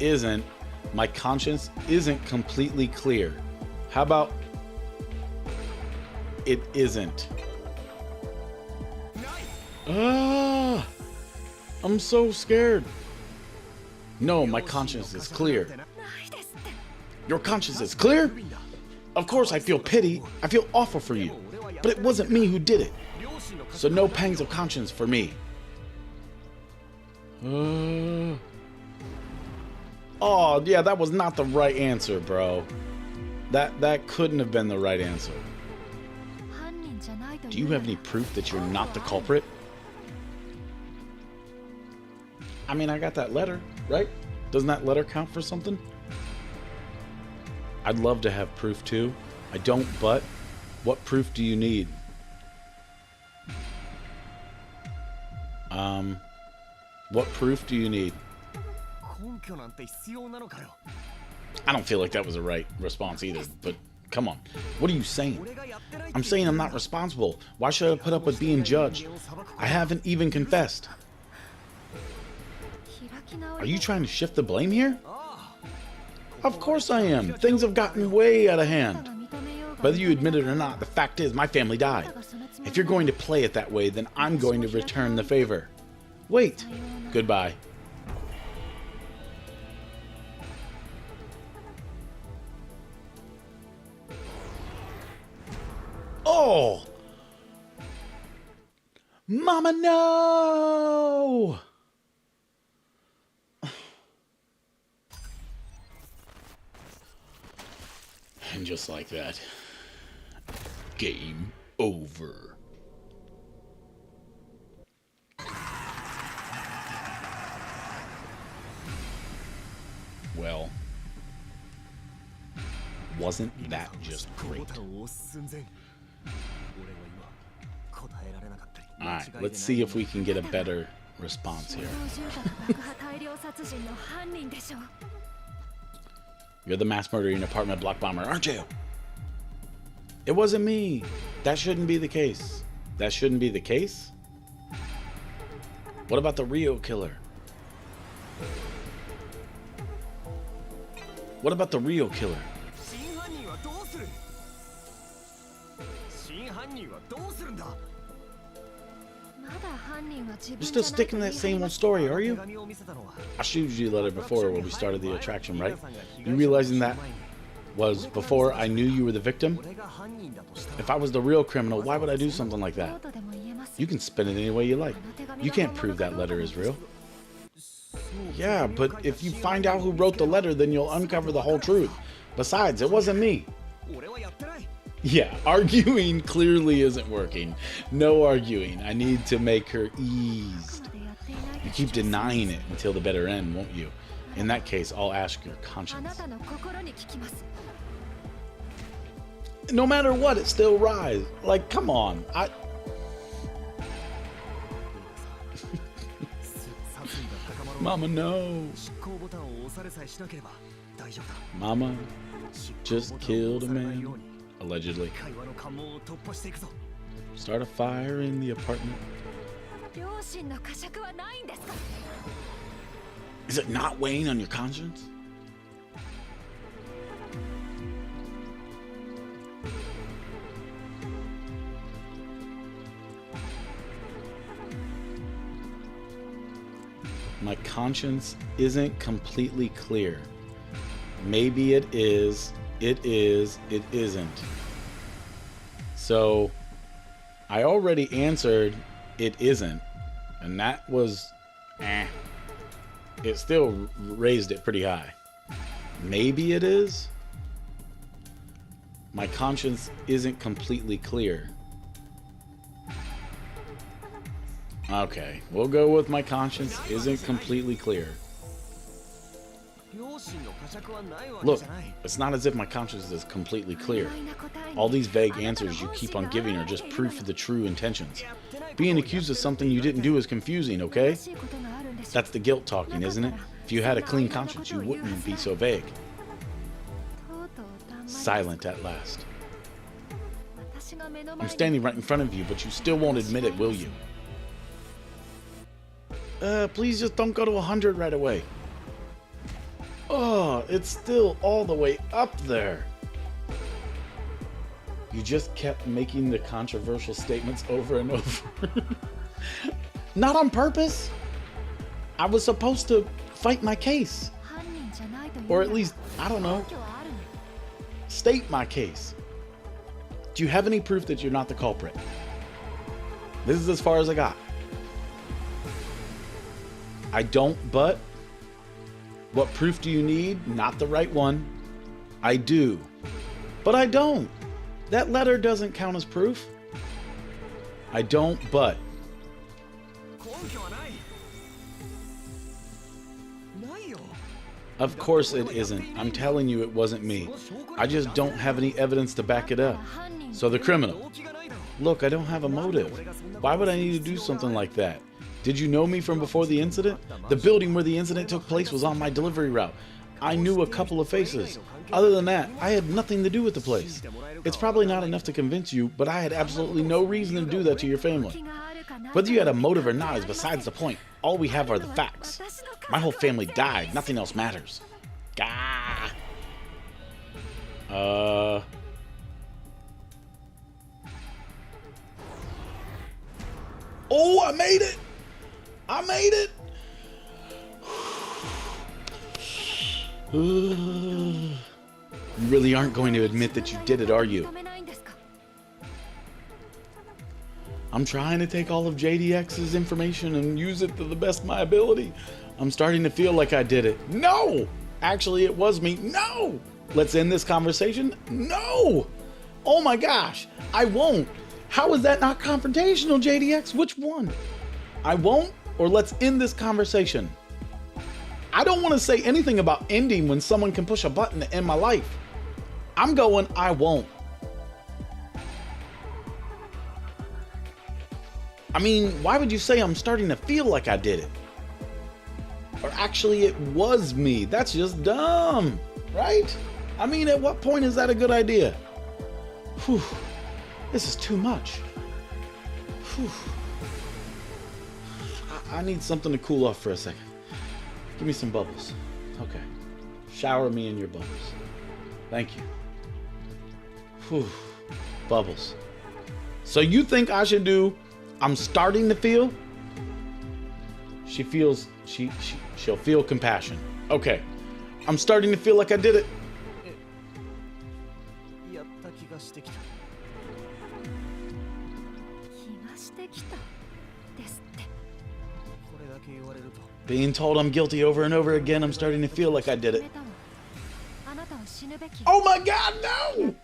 isn't. My conscience isn't completely clear. How about it isn't? Ah, I'm so scared. No, my conscience is clear. Your conscience is clear? Of course I feel pity. I feel awful for you. But it wasn't me who did it. So no pangs of conscience for me. Oh, yeah, that was not the right answer, bro. That couldn't have been the right answer. Do you have any proof that you're not the culprit? I mean, I got that letter, right? Doesn't that letter count for something? I'd love to have proof too. I don't, but what proof do you need? What proof do you need? I don't feel like that was the right response either, but come on. What are you saying? I'm saying I'm not responsible. Why should I put up with being judged? I haven't even confessed. Are you trying to shift the blame here? Of course I am. Things have gotten way out of hand. Whether you admit it or not, the fact is my family died. If you're going to play it that way, then I'm going to return the favor. Wait. Goodbye. Oh! Mama, no! And just like that, game over. Well, wasn't that just great? Alright, let's see if we can get a better response here. You're the mass murdering apartment block bomber, aren't you? It wasn't me. That shouldn't be the case. That shouldn't be the case? What about the Rio killer? What about the Rio killer? You're still sticking to that same old story, are you? I showed you the letter before when we started the attraction, right? You realizing that was before I knew you were the victim? If I was the real criminal, why would I do something like that? You can spin it any way you like. You can't prove that letter is real. Yeah, but if you find out who wrote the letter, then you'll uncover the whole truth. Besides, it wasn't me. Yeah, arguing clearly isn't working. No arguing. I need to make her eased. You keep denying it until the better end, won't you? In that case, I'll ask your conscience. No matter what, it still rises. Like, come on. Mama, no. Mama just killed a man. Allegedly. Start a fire in the apartment. Is it not weighing on your conscience? My conscience isn't completely clear. Maybe it is. It is. It isn't. So I already answered it isn't, and that was it still raised it pretty high. Maybe it is. My conscience isn't completely clear. Okay, we'll go with my conscience isn't completely clear. Look, it's not as if my conscience is completely clear. All these vague answers you keep on giving are just proof of the true intentions. Being accused of something you didn't do is confusing, okay? That's the guilt talking, isn't it? If you had a clean conscience, you wouldn't be so vague. Silent at last. I'm standing right in front of you, but you still won't admit it, will you? Please just don't go to 100 right away. Oh, it's still all the way up there. You just kept making the controversial statements over and over. Not on purpose. I was supposed to fight my case. Or at least, I don't know, state my case. Do you have any proof that you're not the culprit? This is as far as I got. I don't, but what proof do you need? Not the right one. I do, but I don't. That letter doesn't count as proof. I don't, but. Of course it isn't. I'm telling you it wasn't me. I just don't have any evidence to back it up. So the criminal. Look, I don't have a motive. Why would I need to do something like that? Did you know me from before the incident? The building where the incident took place was on my delivery route. I knew a couple of faces. Other than that, I had nothing to do with the place. It's probably not enough to convince you, but I had absolutely no reason to do that to your family. Whether you had a motive or not is besides the point. All we have are the facts. My whole family died. Nothing else matters. Gah. Oh, I made it! I made it! You really aren't going to admit that you did it, are you? I'm trying to take all of JDX's information and use it to the best of my ability. I'm starting to feel like I did it. No! Actually, it was me. No! Let's end this conversation. No! Oh my gosh, I won't. How is that not confrontational, JDX? Which one? I won't, or let's end this conversation. I don't want to say anything about ending when someone can push a button to end my life. I'm going, I won't. I mean, why would you say I'm starting to feel like I did it? Or actually, it was me. That's just dumb, right? I mean, at what point is that a good idea? Whew. This is too much. Whew. I need something to cool off for a second. Give me some bubbles. Okay. Shower me in your bubbles. Thank you. Whew. Bubbles. So you think I should do I'm starting to feel? She feels, she'll feel compassion. Okay. I'm starting to feel like I did it. Being told I'm guilty over and over again, I'm starting to feel like I did it. Oh my God, no!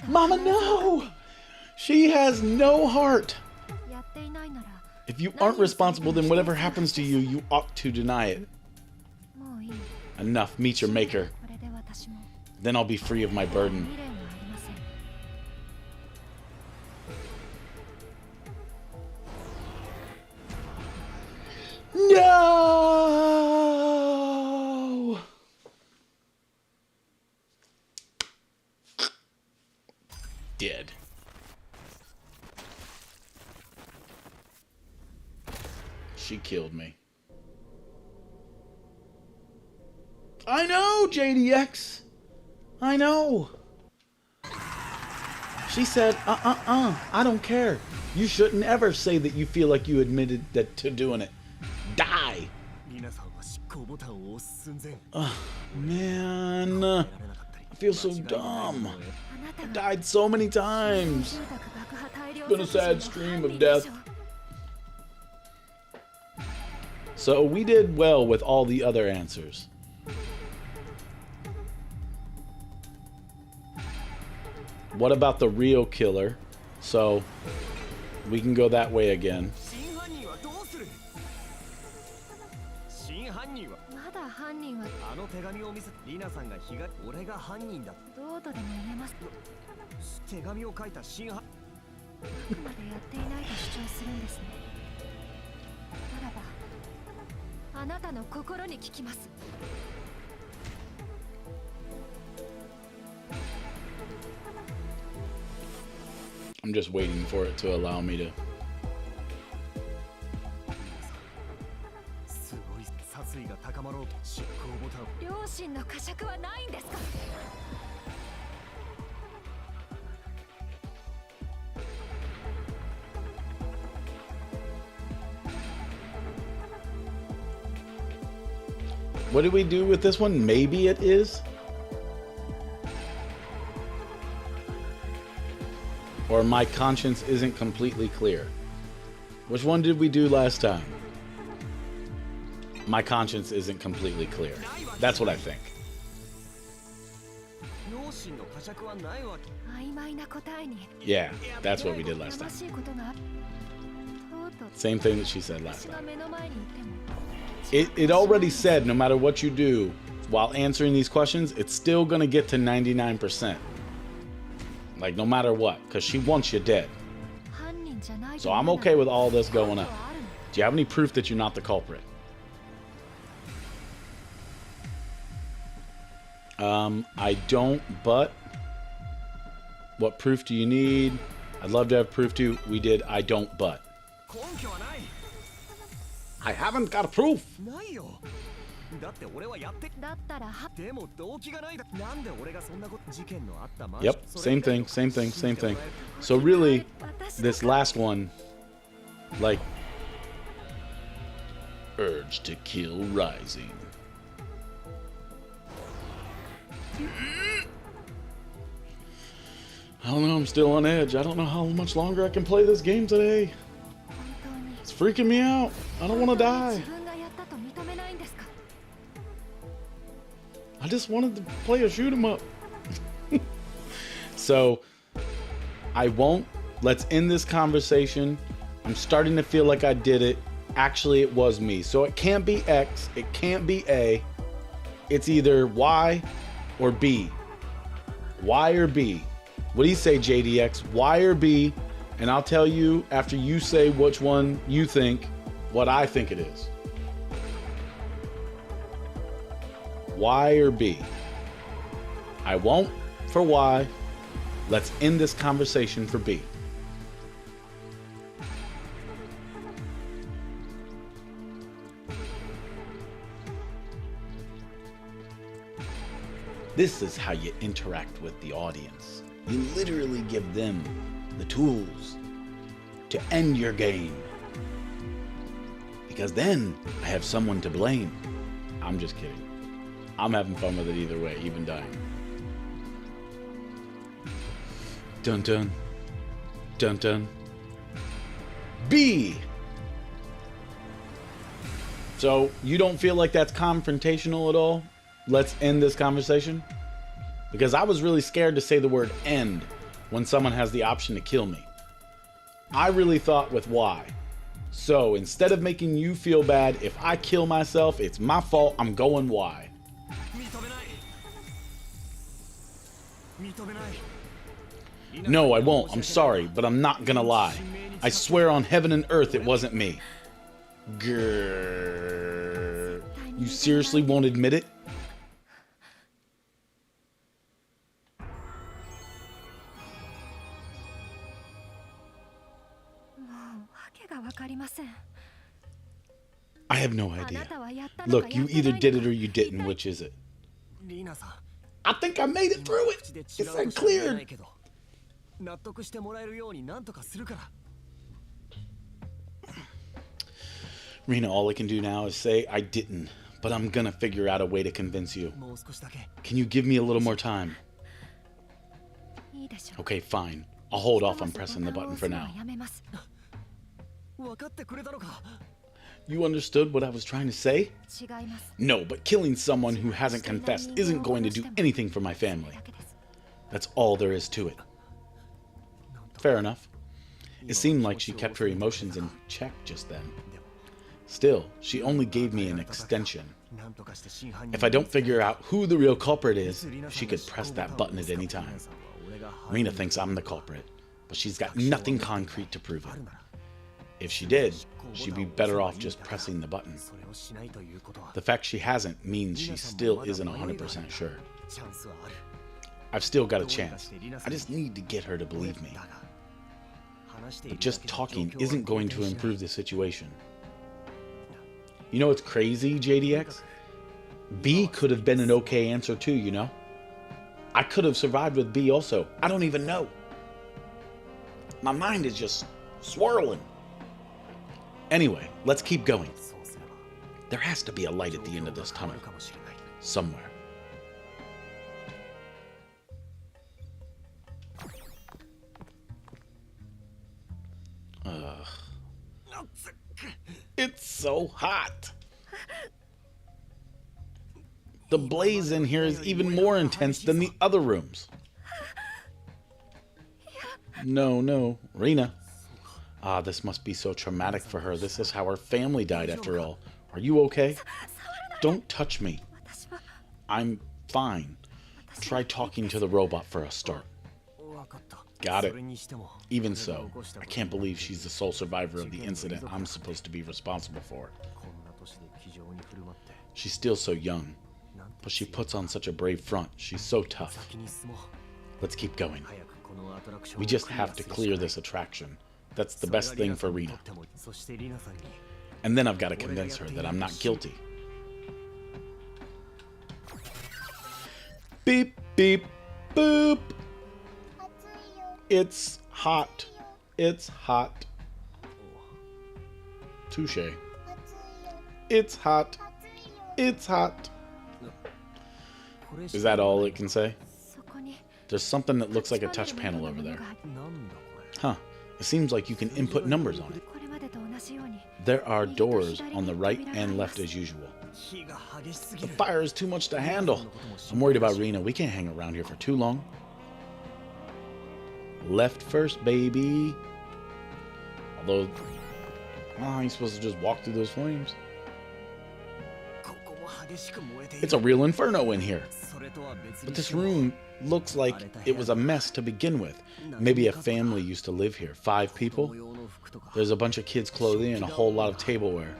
Mama, no! She has no heart. If you aren't responsible, then whatever happens to you, you ought to deny it. Enough, meet your maker. Then I'll be free of my burden. No! Dead. She killed me. I know, JDX. I know. She said, I don't care. You shouldn't ever say that you feel like you admitted that to doing it. Die. Oh, man. I feel so dumb. I died so many times. It's been a sad stream of death. So we did well with all the other answers. What about the real killer? So we can go that way again. I'm just waiting for it to allow me to. What do we do with this one? Maybe it is? Or my conscience isn't completely clear. Which one did we do last time? My conscience isn't completely clear. That's what I think. Yeah, that's what we did last time. Same thing that she said last time. It already said no matter what you do while answering these questions, it's still going to get to 99%. Like, no matter what, because she wants you dead. So I'm okay with all this going up. Do you have any proof that you're not the culprit? I don't, but what proof do you need? I'd love to have proof too. We did I don't, but. I haven't got a proof. Yep, same thing, same thing, same thing. So really, this last one, like, urge to kill rising. I don't know, I'm still on edge. I don't know how much longer I can play this game today. It's freaking me out. I don't want to die. I just wanted to play a shoot 'em up. So, I won't. Let's end this conversation. I'm starting to feel like I did it. Actually, it was me. So it can't be X. It can't be A. It's either Y or B. Y or B. What do you say, JDX? Y or B? And I'll tell you after you say which one you think, what I think it is. Y or B? I won't for Y. Let's end this conversation for B. This is how you interact with the audience. You literally give them the tools to end your game. Because then I have someone to blame. I'm just kidding. I'm having fun with it either way, even dying. Dun dun. Dun dun. B! So, you don't feel like that's confrontational at all? Let's end this conversation? Because I was really scared to say the word end when someone has the option to kill me. I really thought with Y. So, instead of making you feel bad, if I kill myself, it's my fault, I'm going Y. No, I won't. I'm sorry, but I'm not gonna lie. I swear on heaven and earth it wasn't me. Grrr. You seriously won't admit it? I have no idea. Look, you either did it or you didn't. Which is it? I think I made it through it. It said cleared. Rena, all I can do now is say I didn't, but I'm gonna figure out a way to convince you. Can you give me a little more time? Okay, fine. I'll hold off on pressing the button for now. You understood what I was trying to say? No, but killing someone who hasn't confessed isn't going to do anything for my family. That's all there is to it. Fair enough. It seemed like she kept her emotions in check just then. Still, she only gave me an extension. If I don't figure out who the real culprit is, she could press that button at any time. Rena thinks I'm the culprit, but she's got nothing concrete to prove it. If she did, she'd be better off just pressing the button. The fact she hasn't means she still isn't 100% sure. I've still got a chance. I just need to get her to believe me. But just talking isn't going to improve the situation. You know what's crazy, JDX? B could have been an okay answer too, you know? I could have survived with B also. I don't even know. My mind is just swirling. Anyway, let's keep going. There has to be a light at the end of this tunnel. Somewhere. It's so hot. The blaze in here is even more intense than the other rooms. No, Rena. Ah, this must be so traumatic for her. This is how her family died after all. Are you okay? Don't touch me. I'm fine. Try talking to the robot for a start. Got it. Even so, I can't believe she's the sole survivor of the incident I'm supposed to be responsible for. She's still so young, but she puts on such a brave front. She's so tough. Let's keep going. We just have to clear this attraction. That's the best thing for Rena. And then I've got to convince her that I'm not guilty. Beep, beep, boop. It's hot. It's hot. Touche. It's hot. It's hot. Is that all it can say? There's something that looks like a touch panel over there. Huh. It seems like you can input numbers on it. There are doors on the right and left as usual. The fire is too much to handle. I'm worried about Rena. We can't hang around here for too long. Left first, baby. Although, oh, he's supposed to just walk through those flames. It's a real inferno in here. But this room looks like it was a mess to begin with. Maybe a family used to live here. 5 people. There's a bunch of kids' clothing and a whole lot of tableware.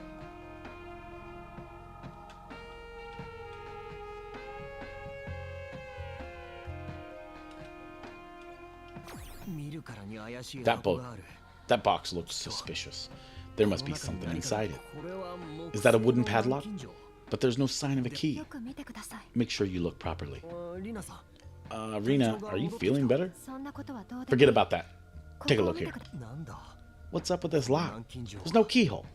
That box looks suspicious. There must be something inside it. Is that a wooden padlock? But there's no sign of a key. Make sure you look properly. Rena, are you feeling better? Forget about that. Take a look here. What's up with this lock? There's no keyhole.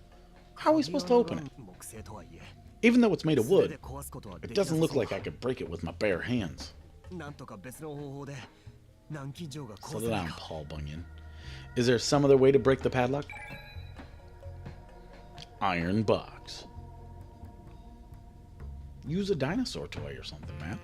How are we supposed to open it? Even though it's made of wood, it doesn't look like I could break it with my bare hands. Settle down, Paul Bunyan. Is there some other way to break the padlock? Iron box. Use a dinosaur toy or something, man.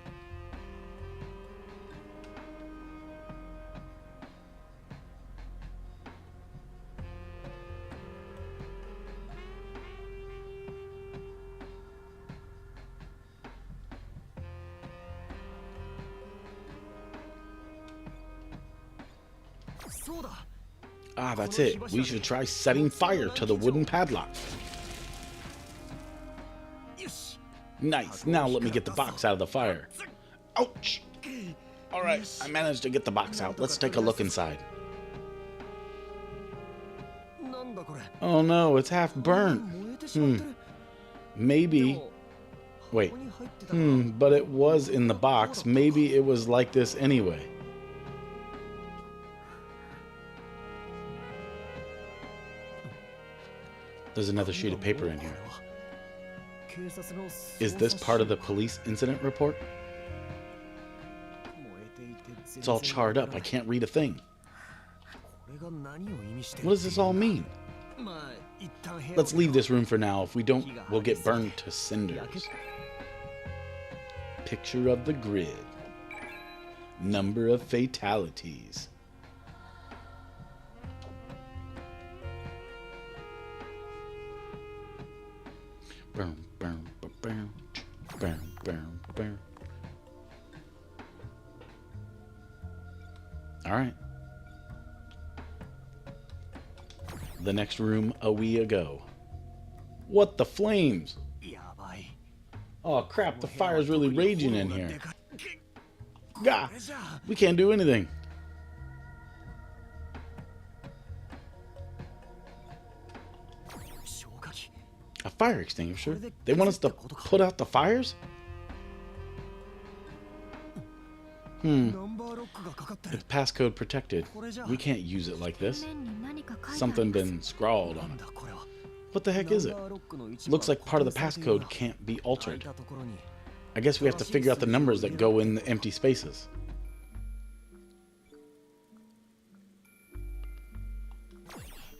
Ah, that's it. We should try setting fire to the wooden padlock. Nice. Now let me get the box out of the fire. Ouch! Alright, I managed to get the box out. Let's take a look inside. Oh no, it's half burnt. Maybe... Wait. But it was in the box. Maybe it was like this anyway. There's another sheet of paper in here. Is this part of the police incident report? It's all charred up. I can't read a thing. What does this all mean? Let's leave this room for now. If we don't, we'll get burned to cinders. Picture of the grid. Number of fatalities. Boom, boom, boom, boom, boom, boom, boom. All right. The next room a wee ago. What the flames? Oh crap, the fire's really raging in here. Gah! We can't do anything. A fire extinguisher? They want us to put out the fires? It's passcode protected. We can't use it like this. Something been scrawled on it. What the heck is it? Looks like part of the passcode can't be altered. I guess we have to figure out the numbers that go in the empty spaces.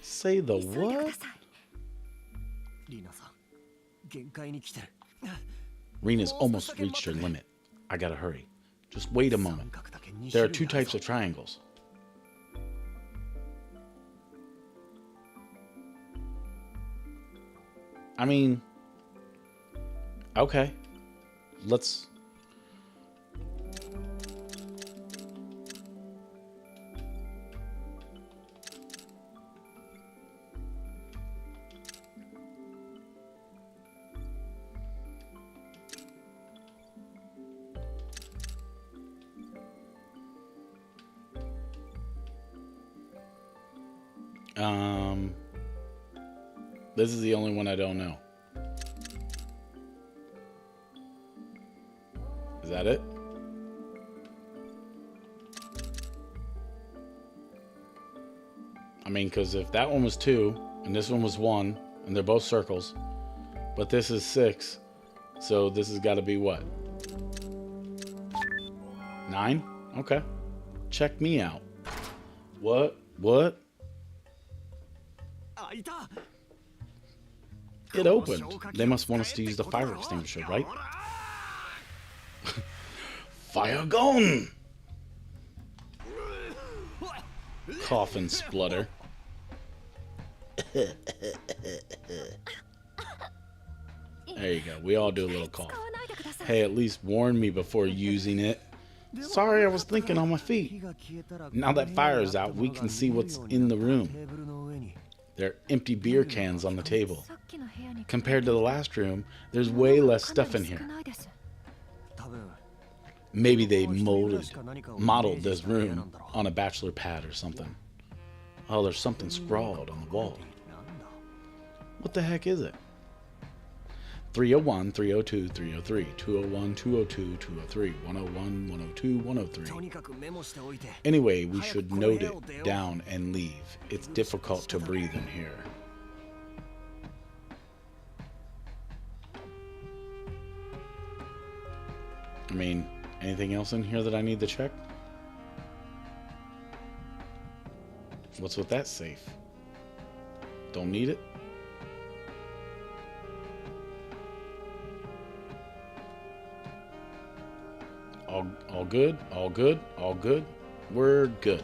Say the what? Rena's almost reached her limit. I gotta hurry. Just wait a moment. There are two types of triangles. I mean, okay. Let's... This is the only one I don't know. Is that it? I mean, because if that one was 2 and this one was 1 and they're both circles, but this is 6, so this has got to be what? 9? Okay. Check me out. What? What? It opened. They must want us to use the fire extinguisher, right? Fire gone! Cough and splutter. There you go. We all do a little cough. Hey, at least warn me before using it. Sorry, I was thinking on my feet. Now that fire is out, we can see what's in the room. There are empty beer cans on the table. Compared to the last room, there's way less stuff in here. Maybe they modeled this room on a bachelor pad or something. Oh, there's something scrawled on the wall. What the heck is it? 301, 302, 303, 201, 202, 203, 101, 102, 103. Anyway, we should note it down and leave. It's difficult to breathe in here. I mean, anything else in here that I need to check? What's with that safe? Don't need it? All good? All good? All good? We're good.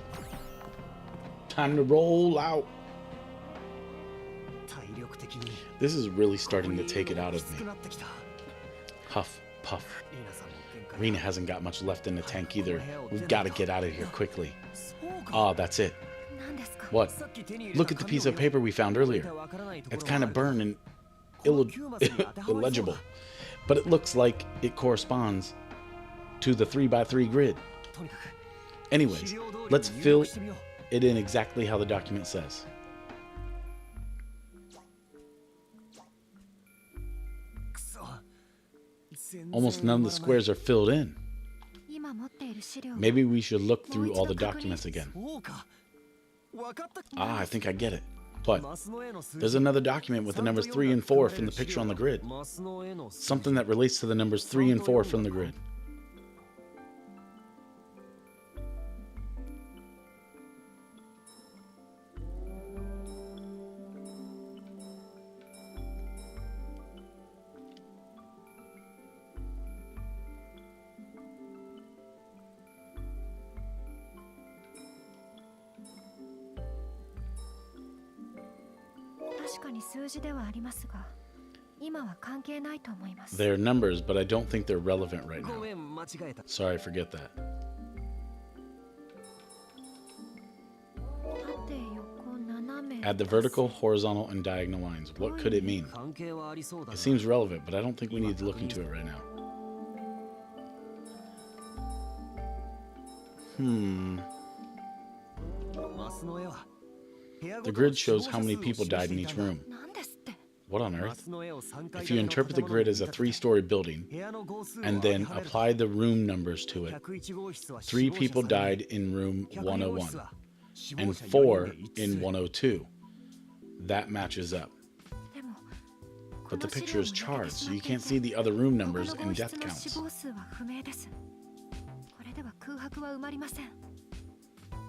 Time to roll out. This is really starting to take it out of me. Huff, puff. Rena hasn't got much left in the tank either. We've got to get out of here quickly. Ah, that's it. What? Look at the piece of paper we found earlier. It's kind of burned and illegible. But it looks like it corresponds to the 3x3 grid. Anyways, let's fill it in exactly how the document says. Almost none of the squares are filled in. Maybe we should look through all the documents again. Ah, I think I get it. What? There's another document with the numbers 3 and 4 from the picture on the grid. Something that relates to the numbers 3 and 4 from the grid. They're numbers, but I don't think they're relevant right now. Sorry, forget that. Add the vertical, horizontal, and diagonal lines. What could it mean? It seems relevant, but I don't think we need to look into it right now. The grid shows how many people died in each room. What on earth? If you interpret the grid as a 3-story building and then apply the room numbers to it, 3 people died in room 101 and 4 in 102. That matches up. But the picture is charged, so you can't see the other room numbers and death counts.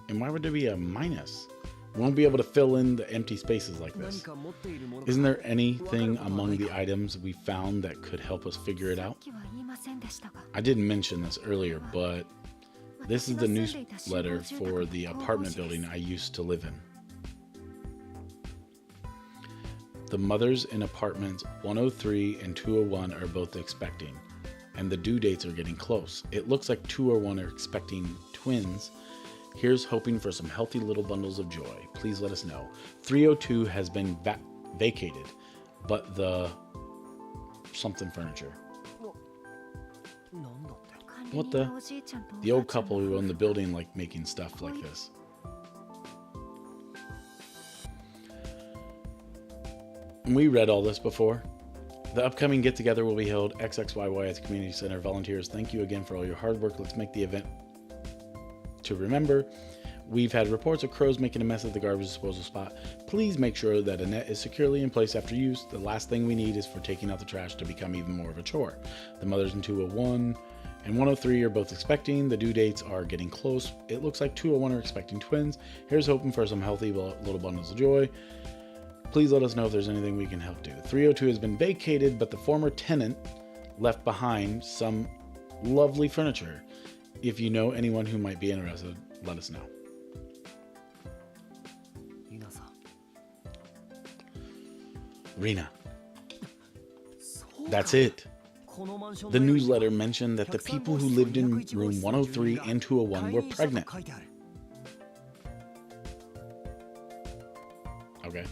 And why would there be a minus? We won't be able to fill in the empty spaces like this. Isn't there anything among the items we found that could help us figure it out? I didn't mention this earlier, but this is the newsletter for the apartment building I used to live in. The mothers in apartments 103 and 201 are both expecting, and the due dates are getting close. It looks like 201 are expecting twins. Here's hoping for some healthy little bundles of joy. Please let us know. 302 has been vacated, but the something furniture. What the? The old couple who own the building like making stuff like this. We read all this before. The upcoming get-together will be held XXYY at the Community Center. Volunteers, thank you again for all your hard work. Let's make the event to remember. We've had reports of crows making a mess at the garbage disposal spot. Please make sure that a net is securely in place after use. The last thing we need is for taking out the trash to become even more of a chore. The mothers in 201 and 103 are both expecting. The due dates are getting close. It looks like 201 are expecting twins. Here's hoping for some healthy little bundles of joy. Please let us know if there's anything we can help do. 302 has been vacated, but the former tenant left behind some lovely furniture. If you know anyone who might be interested, let us know. Rina. That's it. The newsletter mentioned that the people who lived in room 103 and 201 were pregnant. Okay.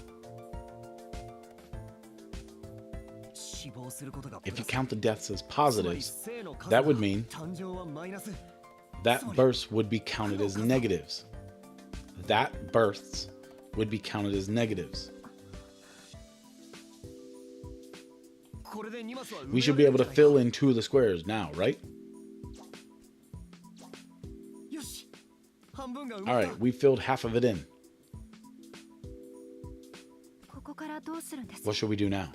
If you count the deaths as positives, that would mean that births would be counted as negatives. That births would be counted as negatives. We should be able to fill in 2 of the squares now, right? Alright, we filled half of it in. What should we do now?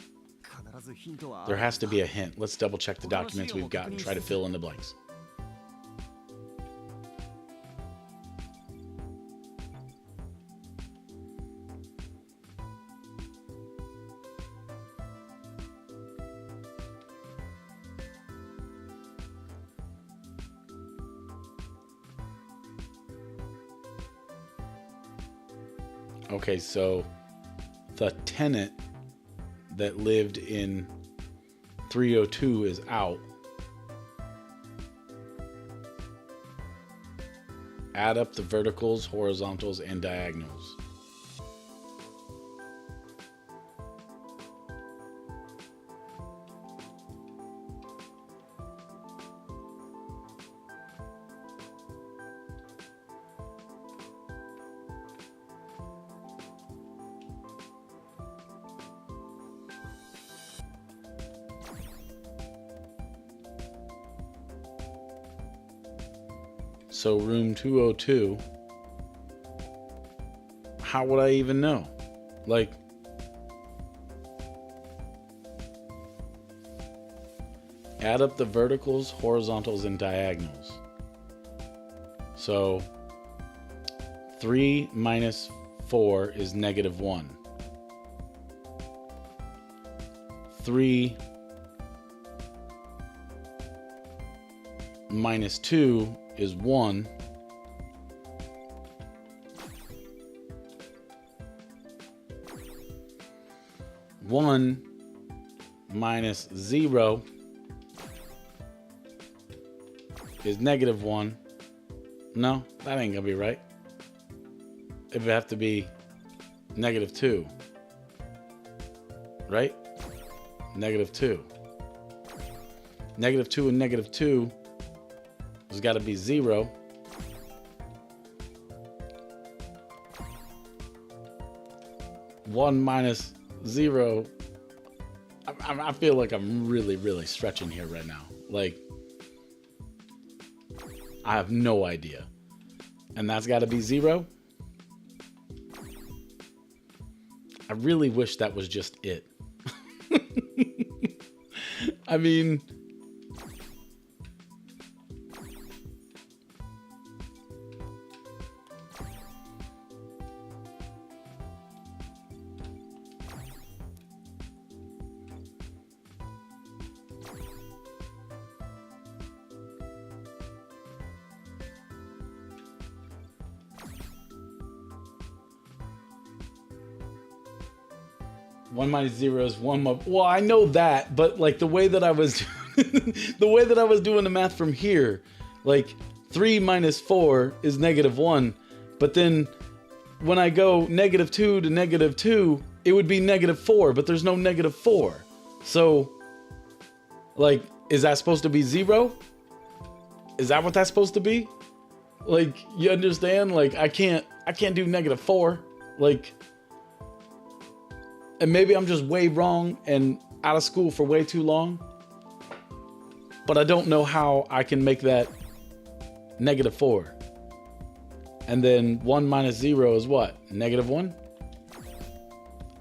There has to be a hint. Let's double check the documents we've got and try to fill in the blanks. Okay, so the tenant that lived in 302 is out. Add up the verticals, horizontals, and diagonals. So room 202, how would I even know? Like, add up the verticals, horizontals, and diagonals. So 3 minus 4 is -1. 3 minus 2 is 1. 1 minus 0 is -1. No, that ain't gonna be right. It would have to be -2. Right? -2. -2 and -2. There's got to be 0. One minus 0. I feel like I'm really stretching here right now. Like, I have no idea. And that's got to be 0. I really wish that was just it. I mean, one minus zero is one. Well, I know that, but like the way that I was, the way that I was doing the math from here, like 3 minus 4 is -1, but then when I go -2 to -2, it would be -4, but there's no -4. So, like, is that supposed to be 0? Is that what that's supposed to be? Like, you understand? Like, I can't do -4. Like, and maybe I'm just way wrong and out of school for way too long. But I don't know how I can make that -4. And then 1 minus 0 is what? -1?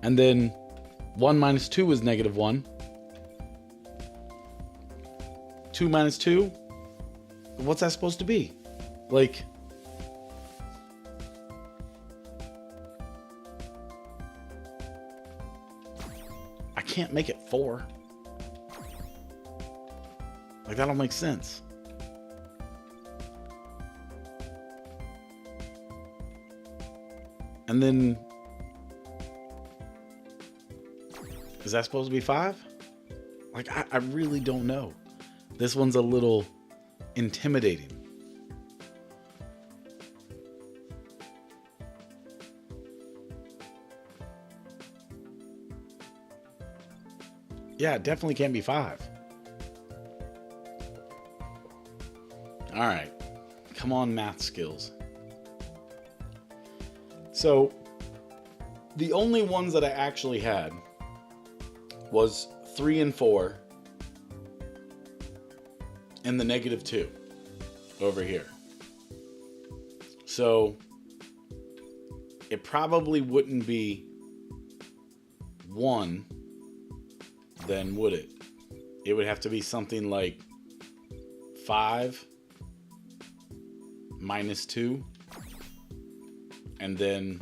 And then 1 minus 2 is -1. 2 minus 2? What's that supposed to be? Like, I can't make it 4. Like, that don't make sense. And then, is that supposed to be 5? Like, I really don't know. This one's a little intimidating. Yeah, it definitely can't be 5. All right. Come on, math skills. So, the only ones that I actually had was 3 and 4 and the -2 over here. So, it probably wouldn't be 1, then would it? It would have to be something like 5 minus 2. And then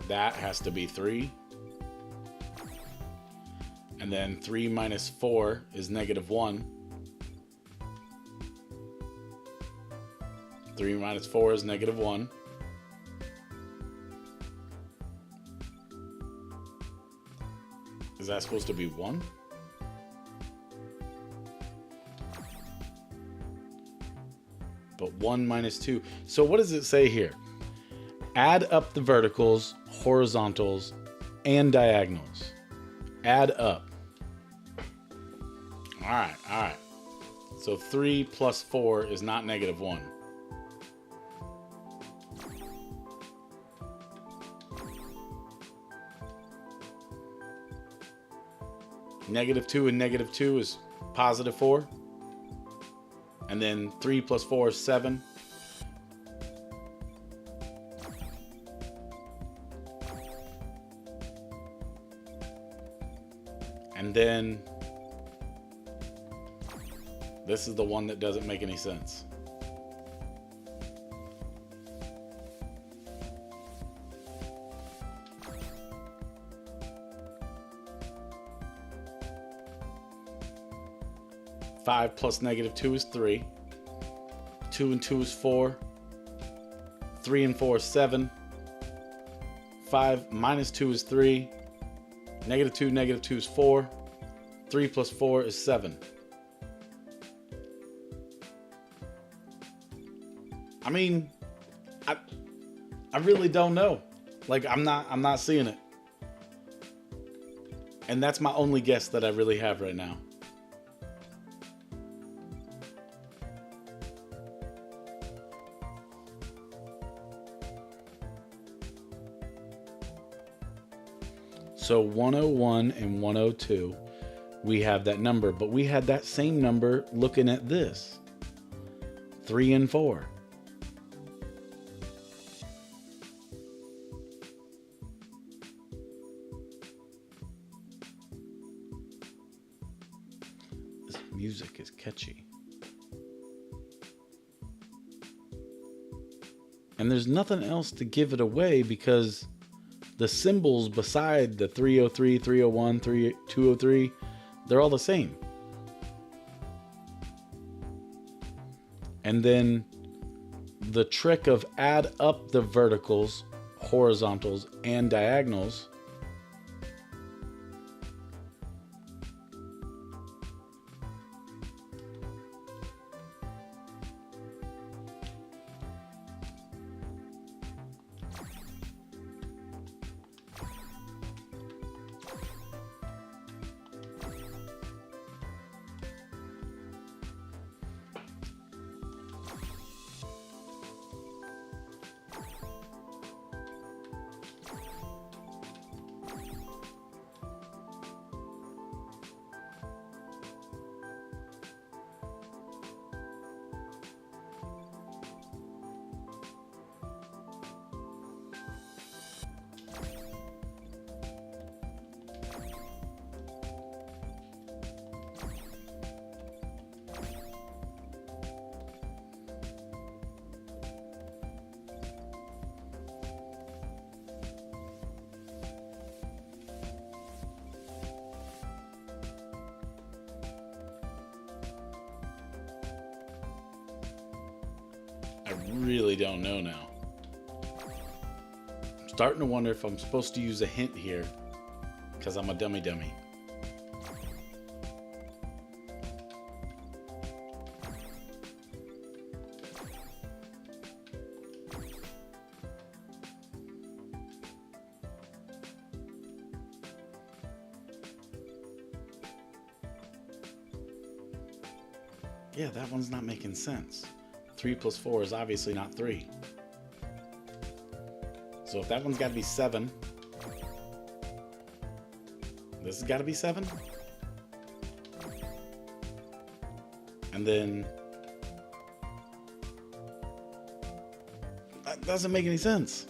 that has to be 3. And then 3 minus 4 is -1. 3 minus 4 is -1. Is that supposed to be 1? But 1 minus 2. So what does it say here? Add up the verticals, horizontals, and diagonals. Add up. All right. So 3 plus 4 is not -1. -2 and -2 is +4. And then 3 plus 4 is 7. And then this is the one that doesn't make any sense. Five plus -2 is 3. 2 and 2 is 4. 3 and 4 is 7. 5 minus 2 is 3. -2, -2 is 4. 3 plus 4 is 7. I mean, I really don't know. Like, I'm not seeing it. And that's my only guess that I really have right now. So 101 and 102, we have that number, but we had that same number looking at this. 3 and 4. music is catchy. And there's nothing else to give it away because the symbols beside the 303, 301, 203, they're all the same. And then the trick of add up the verticals, horizontals, and diagonals. I really don't know now. I'm starting to wonder if I'm supposed to use a hint here because I'm a dummy. Yeah, that one's not making sense. 3 plus 4 is obviously not 3. So if that one's got to be 7, this has got to be 7. And then that doesn't make any sense.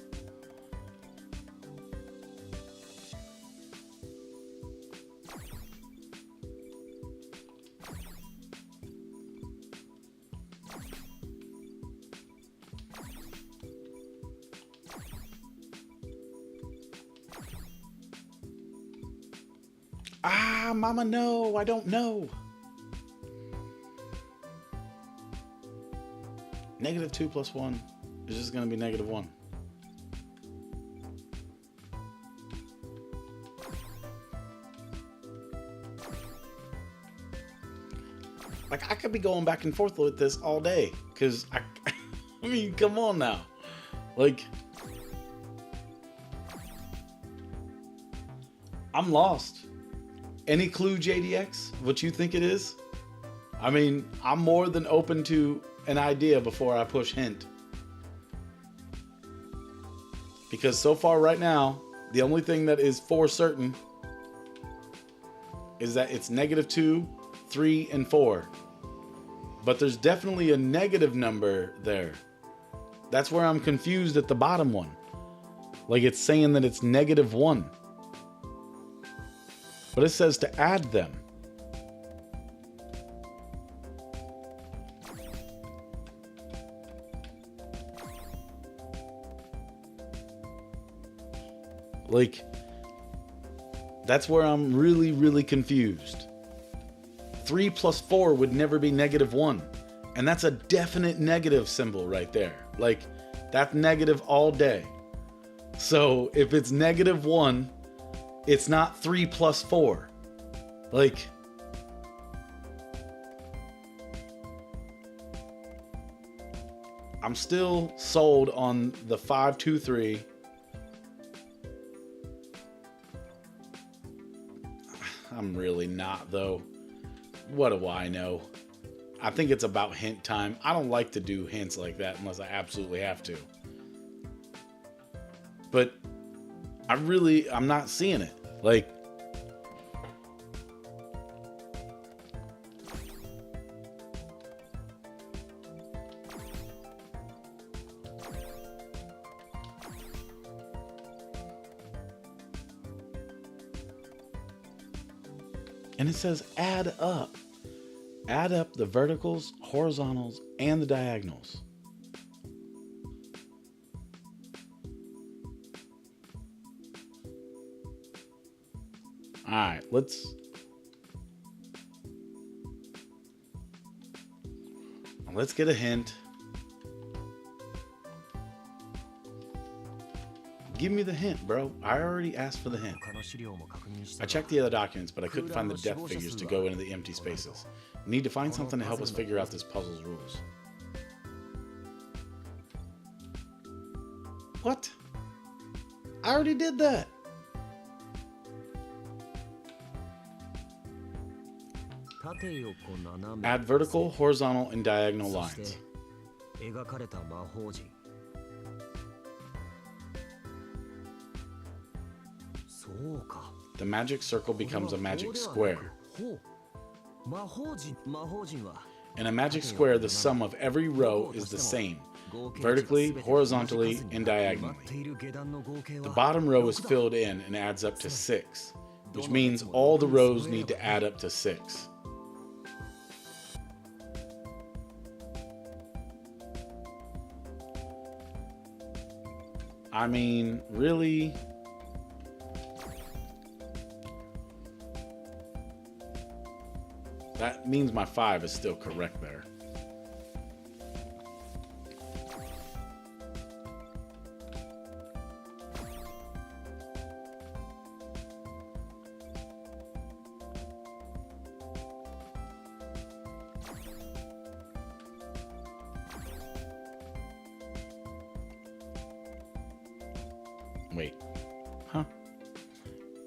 Ah, mama, no, I don't know. -2 plus 1 is just going to be -1. Like, I could be going back and forth with this all day. Because, I mean, come on now. Like, I'm lost. Any clue, JDX, what you think it is? I mean, I'm more than open to an idea before I push hint. Because so far right now, the only thing that is for certain is that it's -2, 3, and 4. But there's definitely a negative number there. That's where I'm confused at the bottom one. Like, it's saying that it's -1. But it says to add them. Like, that's where I'm really confused. 3 plus 4 would never be -1. And that's a definite negative symbol right there. Like, that's negative all day. So if it's -1, it's not 3 plus 4. Like, I'm still sold on the 523. I'm really not, though. What do I know? I think it's about hint time. I don't like to do hints like that unless I absolutely have to. But I'm not seeing it. Like, and it says add up. Add up the verticals, horizontals, and the diagonals. All right, let's get a hint. Give me the hint, bro. I already asked for the hint. I checked the other documents, but I couldn't find the depth figures to go into the empty spaces. Need to find something to help us figure out this puzzle's rules. What? I already did that. Add vertical, horizontal, and diagonal lines. The magic circle becomes a magic square. In a magic square, the sum of every row is the same, vertically, horizontally, and diagonally. The bottom row is filled in and adds up to 6, which means all the rows need to add up to 6. I mean, really? That means my 5 is still correct there. Wait. Huh?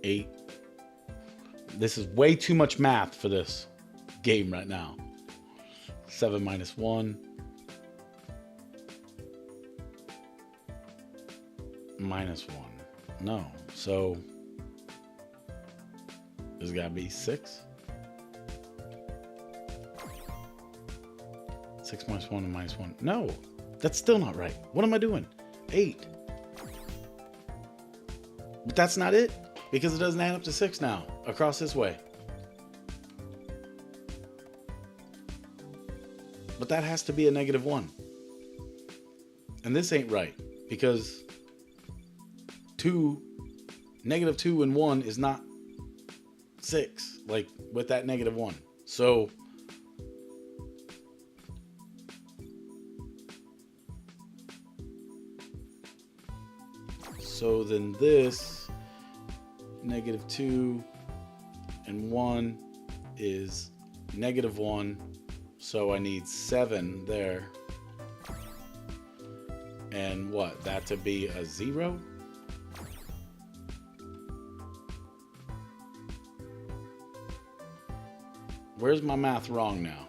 8. This is way too much math for this game right now. 7 minus 1. Minus 1. No. So there's got to be 6. 6 minus 1 and minus 1. No. That's still not right. What am I doing? 8. But that's not it, because it doesn't add up to 6 now across this way. But that has to be a -1. And this ain't right, because -2 and 1 is not 6, like with that -1. So then this -2 and 1 is -1. So I need 7 there. And what? That to be a 0? Where's my math wrong now?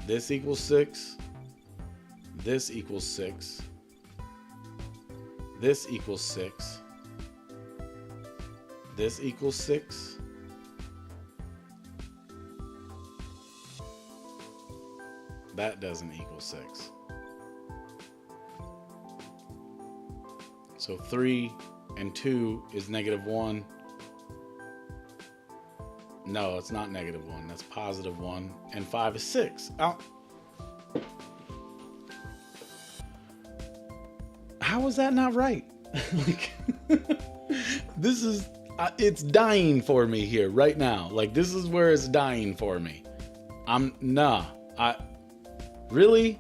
This equals 6. This equals 6. This equals 6. This equals 6. That doesn't equal 6. So 3 and 2 is -1. No, it's not -1. That's +1. And 5 is 6. Oh. How is that not right? Like, this is, it's dying for me here right now. Like, this is where it's dying for me. Really?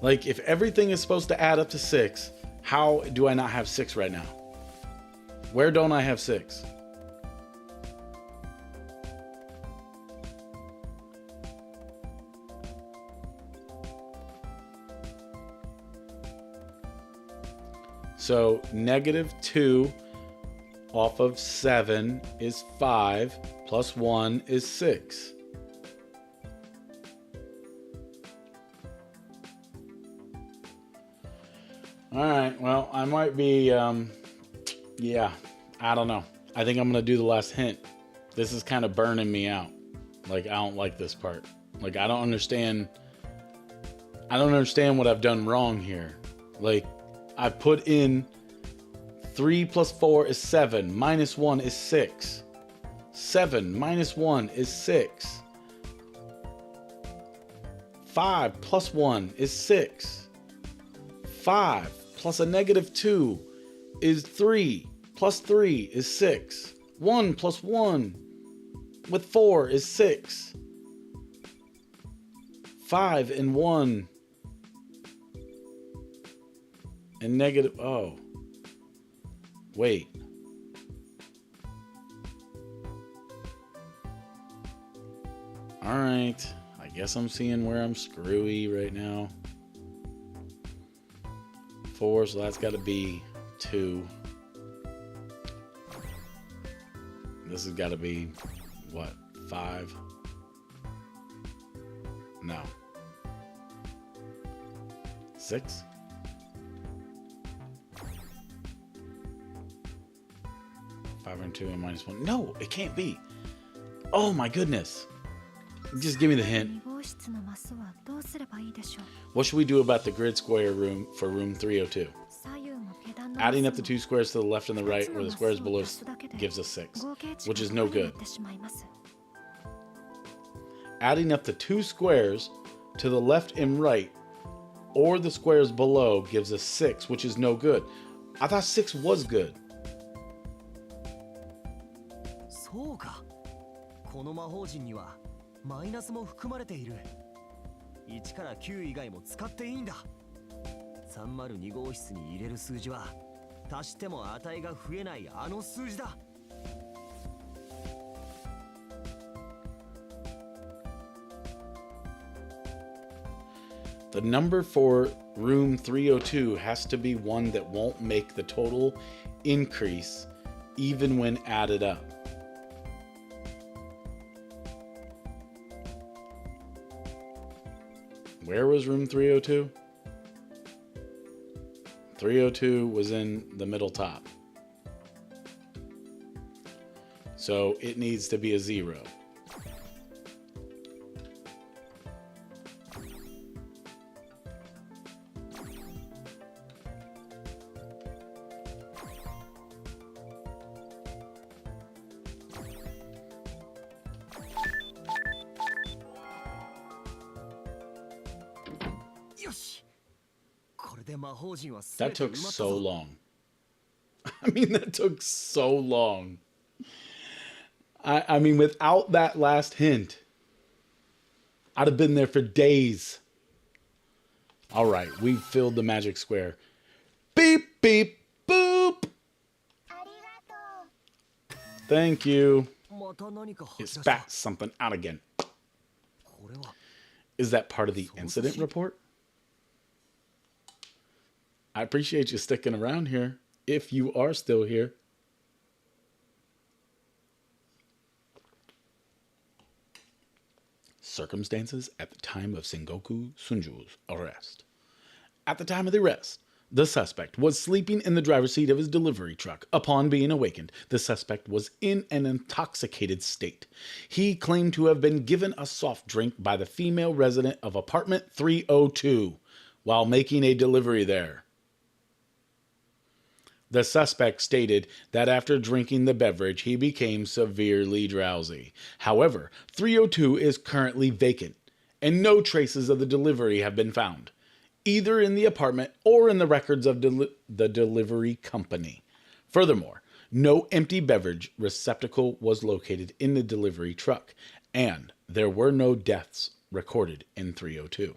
Like, if everything is supposed to add up to 6, how do I not have 6 right now? Where don't I have 6? So -2 off of 7 is 5, plus 1 is 6. All right, well, I might be, yeah, I don't know. I think I'm going to do the last hint. This is kind of burning me out. Like, I don't like this part. Like, I don't understand what I've done wrong here. Like, I put in 3 plus 4 is 7, minus 1 is 6. 7 minus 1 is 6. 5 plus 1 is 6. 5 plus a negative 2 is 3. Plus 3 is 6. 1 plus 1 with 4 is 6. 5 and 1 and negative. Oh. Wait. Alright. I guess I'm seeing where I'm screwy right now. 4, so that's got to be 2. This has got to be, what, 5? No. 6? Five and 2 and minus 1. No, it can't be. Oh my goodness. Just give me the hint. What should we do about the grid square room for room 302? Adding up the 2 squares to the left and the right, where the squares below gives us 6, which is no good. Adding up the 2 squares to the left and right, or the squares below, gives us 6, which is no good. I thought 6 was good. そうか。この魔法陣にはマイナスも含まれている。1から9以外も使っていいんだ。302号室に入れる数字は足しても値が増えないあの数字だ。The number for room 302 has to be one that won't make the total increase even when added up. Where was room 302? 302 was in the middle top. So it needs to be a 0. That took so long. I mean, that took so long. I mean, without that last hint, I'd have been there for days. All right, we filled the magic square. Beep, beep, boop. Thank you. It spat something out again. Is that part of the incident report? I appreciate you sticking around here, if you are still here. Circumstances at the time of Sengoku Sunju's arrest. At the time of the arrest, the suspect was sleeping in the driver's seat of his delivery truck. Upon being awakened, the suspect was in an intoxicated state. He claimed to have been given a soft drink by the female resident of apartment 302 while making a delivery there. The suspect stated that after drinking the beverage, he became severely drowsy. However, 302 is currently vacant, and no traces of the delivery have been found, either in the apartment or in the records of the delivery company. Furthermore, no empty beverage receptacle was located in the delivery truck, and there were no deaths recorded in 302.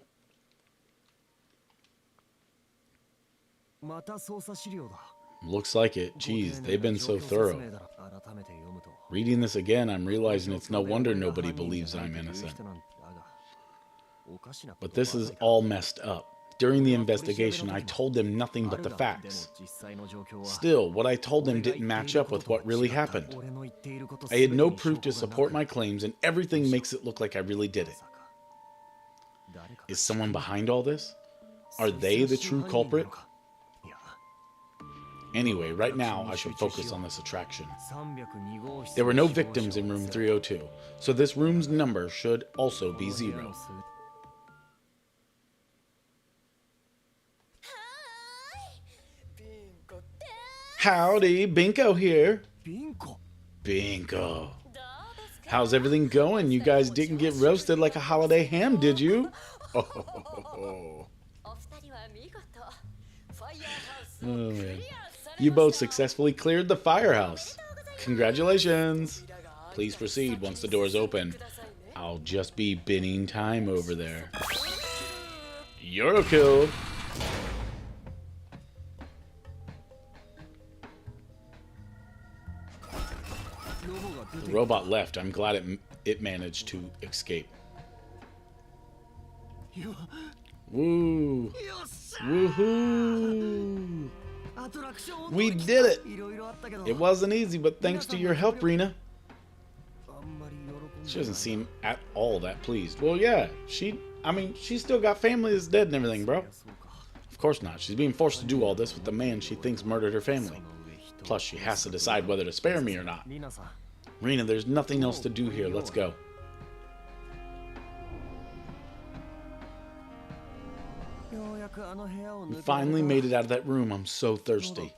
Looks like it. Geez, they've been so thorough. Reading this again, I'm realizing it's no wonder nobody believes I'm innocent. But this is all messed up. During the investigation, I told them nothing but the facts. Still, what I told them didn't match up with what really happened. I had no proof to support my claims, and everything makes it look like I really did it. Is someone behind all this? Are they the true culprit? Anyway, right now, I should focus on this attraction. There were no victims in room 302, so this room's number should also be 0. Howdy, Binko here. Binko. How's everything going? You guys didn't get roasted like a holiday ham, did you? Oh, man. You both successfully cleared the firehouse. Congratulations. Please proceed once the doors open. I'll just be bidding time over there. Yurukill. The robot left. I'm glad it managed to escape. Woo! Woohoo! We did it! It wasn't easy, but thanks to your help, Rena. She doesn't seem at all that pleased. Well, yeah, she's still got family that's dead and everything, bro. Of course not. She's being forced to do all this with the man she thinks murdered her family. Plus, she has to decide whether to spare me or not. Rena, there's nothing else to do here. Let's go. We finally made it out of that room. I'm so thirsty.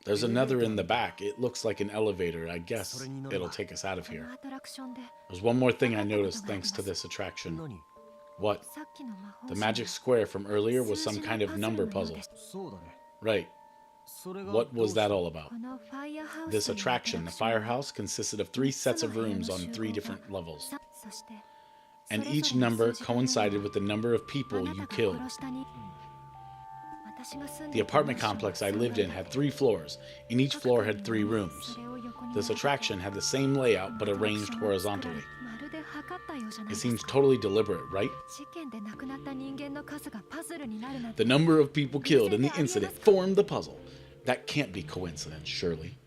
There's another in the back. It looks like an elevator. I guess it'll take us out of here. There's one more thing I noticed thanks to this attraction. What? The magic square from earlier was some kind of number puzzle. Right. What was that all about? This attraction, the firehouse, consisted of 3 sets of rooms on 3 different levels. And each number coincided with the number of people you killed. The apartment complex I lived in had 3 floors, and each floor had 3 rooms. This attraction had the same layout, but arranged horizontally. It seems totally deliberate, right? The number of people killed in the incident formed the puzzle. That can't be coincidence, surely.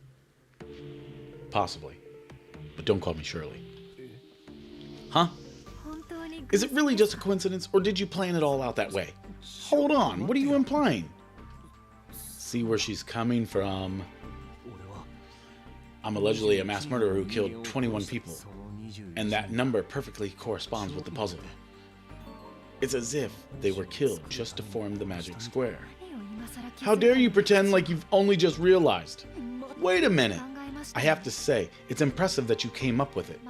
Possibly. But don't call me Shirley. Huh? Is it really just a coincidence, or did you plan it all out that way? Hold on, what are you implying? See where she's coming from. I'm allegedly a mass murderer who killed 21 people, and that number perfectly corresponds with the puzzle. It's as if they were killed just to form the magic square. How dare you pretend like you've only just realized? Wait a minute. I have to say, it's impressive that you came up with it.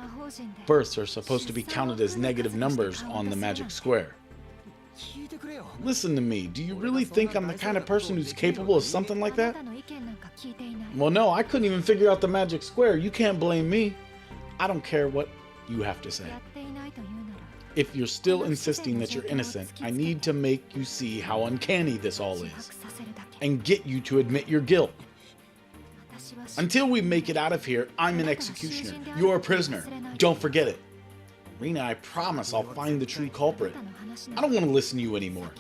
Births are supposed to be counted as negative numbers on the magic square. Listen to me, do you really think I'm the kind of person who's capable of something like that? Well, no, I couldn't even figure out the magic square. You can't blame me. I don't care what you have to say. If you're still insisting that you're innocent, I need to make you see how uncanny this all is, and get you to admit your guilt. Until we make it out of here, I'm an executioner. You're a prisoner. Don't forget it. Rena, I promise I'll find the true culprit. I don't want to listen to you anymore.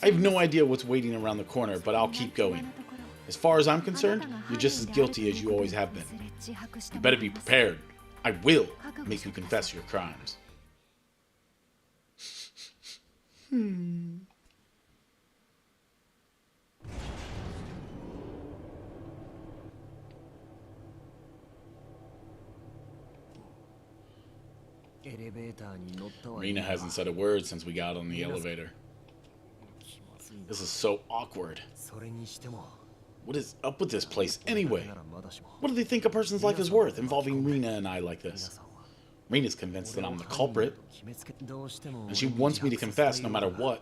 I have no idea what's waiting around the corner, but I'll keep going. As far as I'm concerned, you're just as guilty as you always have been. You better be prepared. I will make you confess your crimes. Rena hasn't said a word since we got on the elevator. This is so awkward. What is up with this place anyway? What do they think a person's life is worth involving Rena and I like this? Rena's convinced that I'm the culprit, and she wants me to confess no matter what.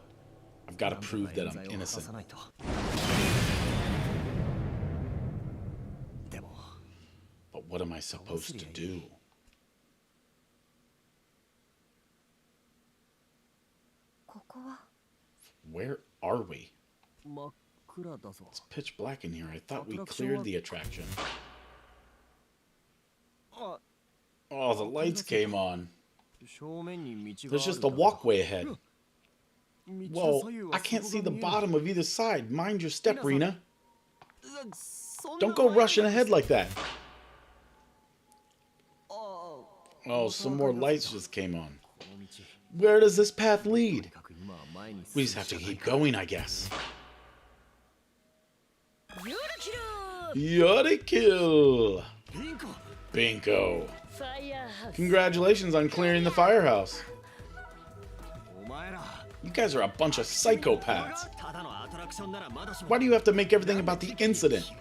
I've got to prove that I'm innocent. But what am I supposed to do? Where are we? It's pitch black in here. I thought we cleared the attraction. Oh, the lights came on. There's just a walkway ahead. Whoa, I can't see the bottom of either side. Mind your step, Rena. Don't go rushing ahead like that. Oh, some more lights just came on. Where does this path lead? We just have to keep going, I guess. Yurukill! Bingo! Congratulations on clearing the firehouse. You guys are a bunch of psychopaths. Why do you have to make everything about the incident?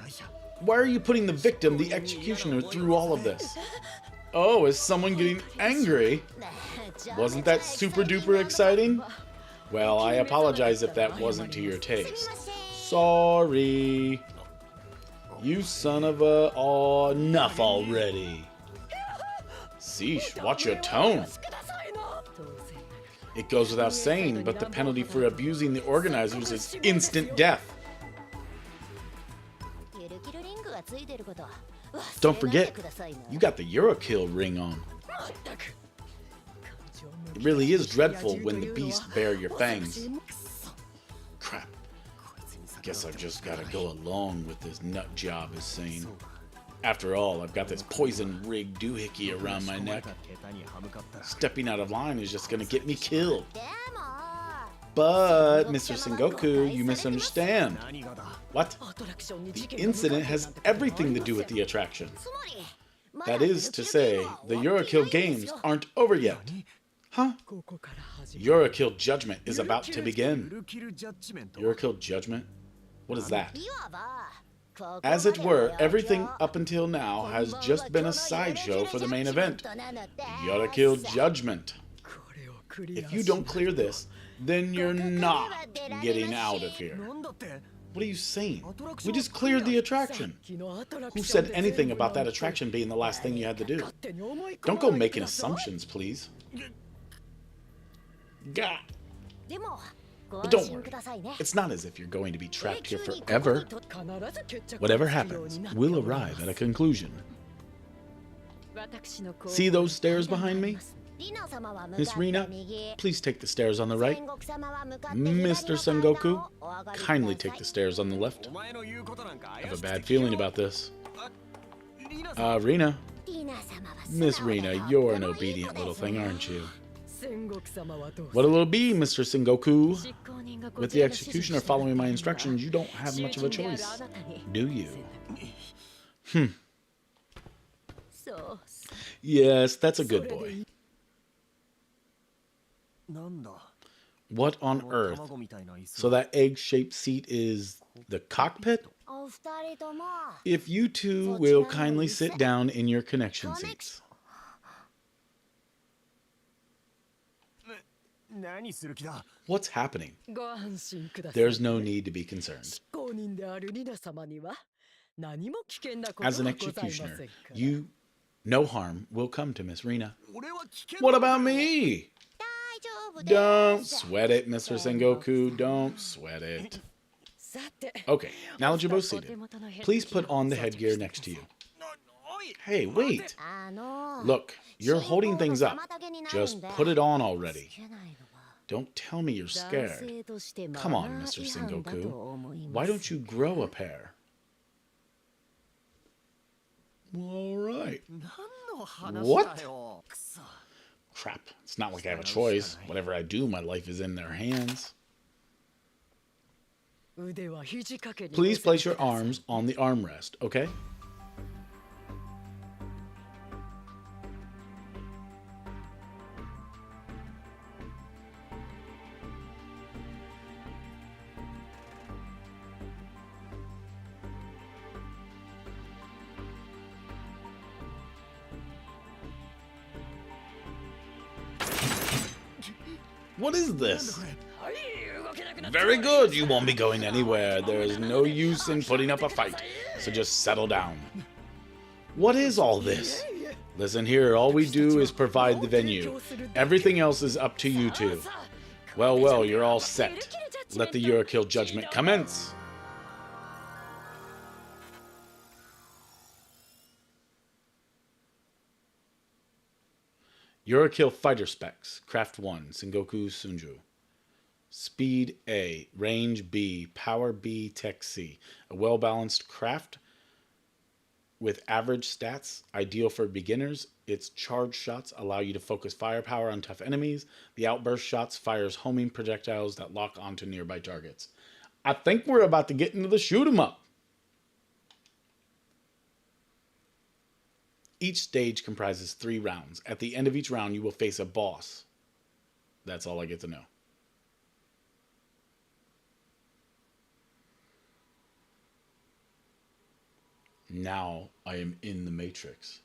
Why are you putting the victim, the executioner, through all of this? Oh, is someone getting angry? Wasn't that super duper exciting? Well, I apologize if that wasn't to your taste. Sorry. You son of a... Oh, enough already. Sheesh, watch your tone. It goes without saying, but the penalty for abusing the organizers is instant death. Don't forget, you got the Yurukill ring on. It really is dreadful when the beast bare your fangs. Crap. Guess I've just gotta go along with this nut job is saying. After all, I've got this poison rig doohickey around my neck. Stepping out of line is just gonna get me killed. But, Mr. Sengoku, you misunderstand. What? The incident has everything to do with the attraction. That is to say, the Yurukill games aren't over yet. Huh? Yurukill Judgment is about to begin. Yurukill Judgment? What is that? As it were, everything up until now has just been a sideshow for the main event. Yurukill Judgment. If you don't clear this, then you're not getting out of here. What are you saying? We just cleared the attraction. Who said anything about that attraction being the last thing you had to do? Don't go making assumptions, please. God. But don't worry, it's not as if you're going to be trapped here forever. Whatever happens, we'll arrive at a conclusion. See those stairs behind me? Miss Rina, please take the stairs on the right. Mr. Sengoku, kindly take the stairs on the left. I have a bad feeling about this. Rina. Miss Rina, you're an obedient little thing, aren't you? What'll it be, Mr. Sengoku? With the executioner following my instructions, you don't have much of a choice, do you? Yes, that's a good boy. What on earth? So that egg-shaped seat is the cockpit? If you two will kindly sit down in your connection seats. What's happening? There's no need to be concerned. As an executioner, no harm will come to Miss Rina. What about me? Don't sweat it, Mr. Sengoku. Don't sweat it. Okay, now that you're both seated, please put on the headgear next to you. Hey, wait. Look, you're holding things up. Just put it on already. Don't tell me you're scared. Come on, Mr. Sengoku. Why don't you grow a pair? All right. What? Crap. It's not like I have a choice. Whatever I do, my life is in their hands. Please place your arms on the armrest, okay? What is this? Very good, you won't be going anywhere. There is no use in putting up a fight, so just settle down. What is all this? Listen here, all we do is provide the venue. Everything else is up to you two. Well, you're all set. Let the Yurukill Judgment commence. Yurukill Fighter Specs, Craft 1, Sengoku Sunju. Speed A, Range B, Power B, Tech C. A well-balanced craft with average stats, ideal for beginners. Its charge shots allow you to focus firepower on tough enemies. The outburst shots fires homing projectiles that lock onto nearby targets. I think we're about to get into the shoot 'em up. Each stage comprises 3 rounds. At the end of each round, you will face a boss. That's all I get to know. Now I am in the Matrix.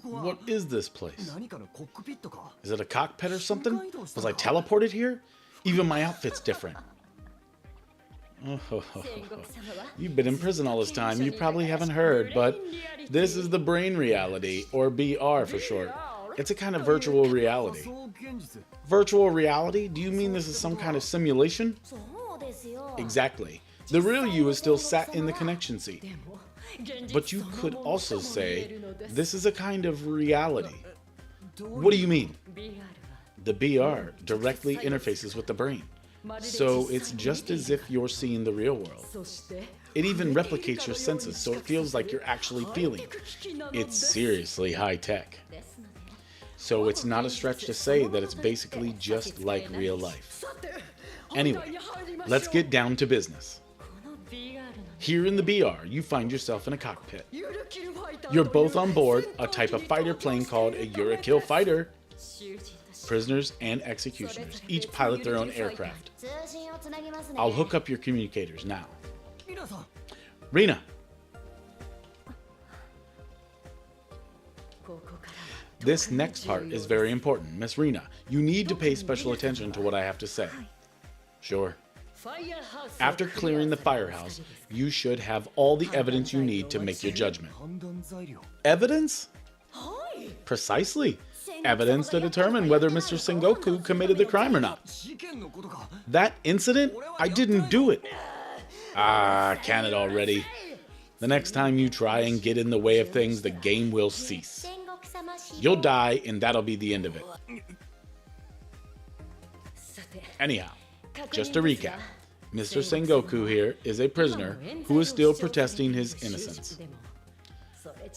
What is this place? 何かのコックピットか Is it a cockpit or something? Was I teleported here? Even my outfit's different. Oh, you've been in prison all this time. You probably haven't heard, but this is the brain reality, or BR for short. It's a kind of virtual reality. Virtual reality? Do you mean this is some kind of simulation? Exactly. The real you is still sat in the connection seat. But you could also say this is a kind of reality. What do you mean? The BR directly interfaces with the brain. So it's just as if you're seeing the real world. It even replicates your senses, so it feels like you're actually feeling. It's seriously high tech. So it's not a stretch to say that it's basically just like real life. Anyway, let's get down to business. Here in the BR, you find yourself in a cockpit. You're both on board a type of fighter plane called a Yurukill fighter. Prisoners and executioners each pilot their own aircraft. I'll hook up your communicators now. Rina! This next part is very important. Miss Rina, you need to pay special attention to what I have to say. Sure. After clearing the firehouse, you should have all the evidence you need to make your judgment. Evidence? Precisely. Evidence to determine whether Mr. Sengoku committed the crime or not. That incident? I didn't do it. Ah, can it already? The next time you try and get in the way of things, the game will cease. You'll die, and that'll be the end of it. Anyhow, just to recap, Mr. Sengoku here is a prisoner who is still protesting his innocence.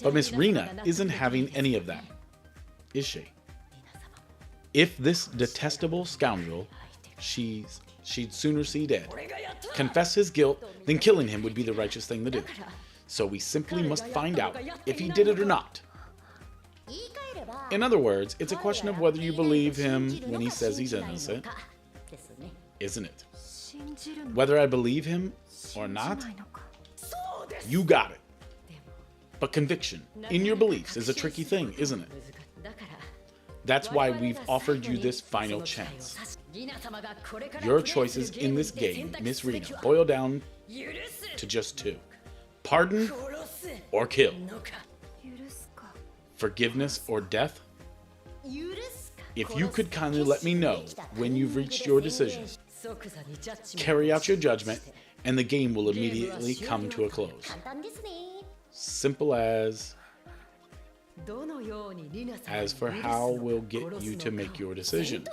But Miss Rina isn't having any of that, is she? If this detestable scoundrel she'd sooner see dead, confess his guilt, then killing him would be the righteous thing to do. So we simply must find out if he did it or not. In other words, it's a question of whether you believe him when he says he's innocent, isn't it? Whether I believe him or not, you got it. But conviction in your beliefs is a tricky thing, isn't it? That's why we've offered you this final chance. Your choices in this game, Miss Rina, boil down to just two. Pardon or kill. Forgiveness or death. If you could kindly let me know when you've reached your decision, carry out your judgment, and the game will immediately come to a close. Simple as... As for how we'll get you to make your decision,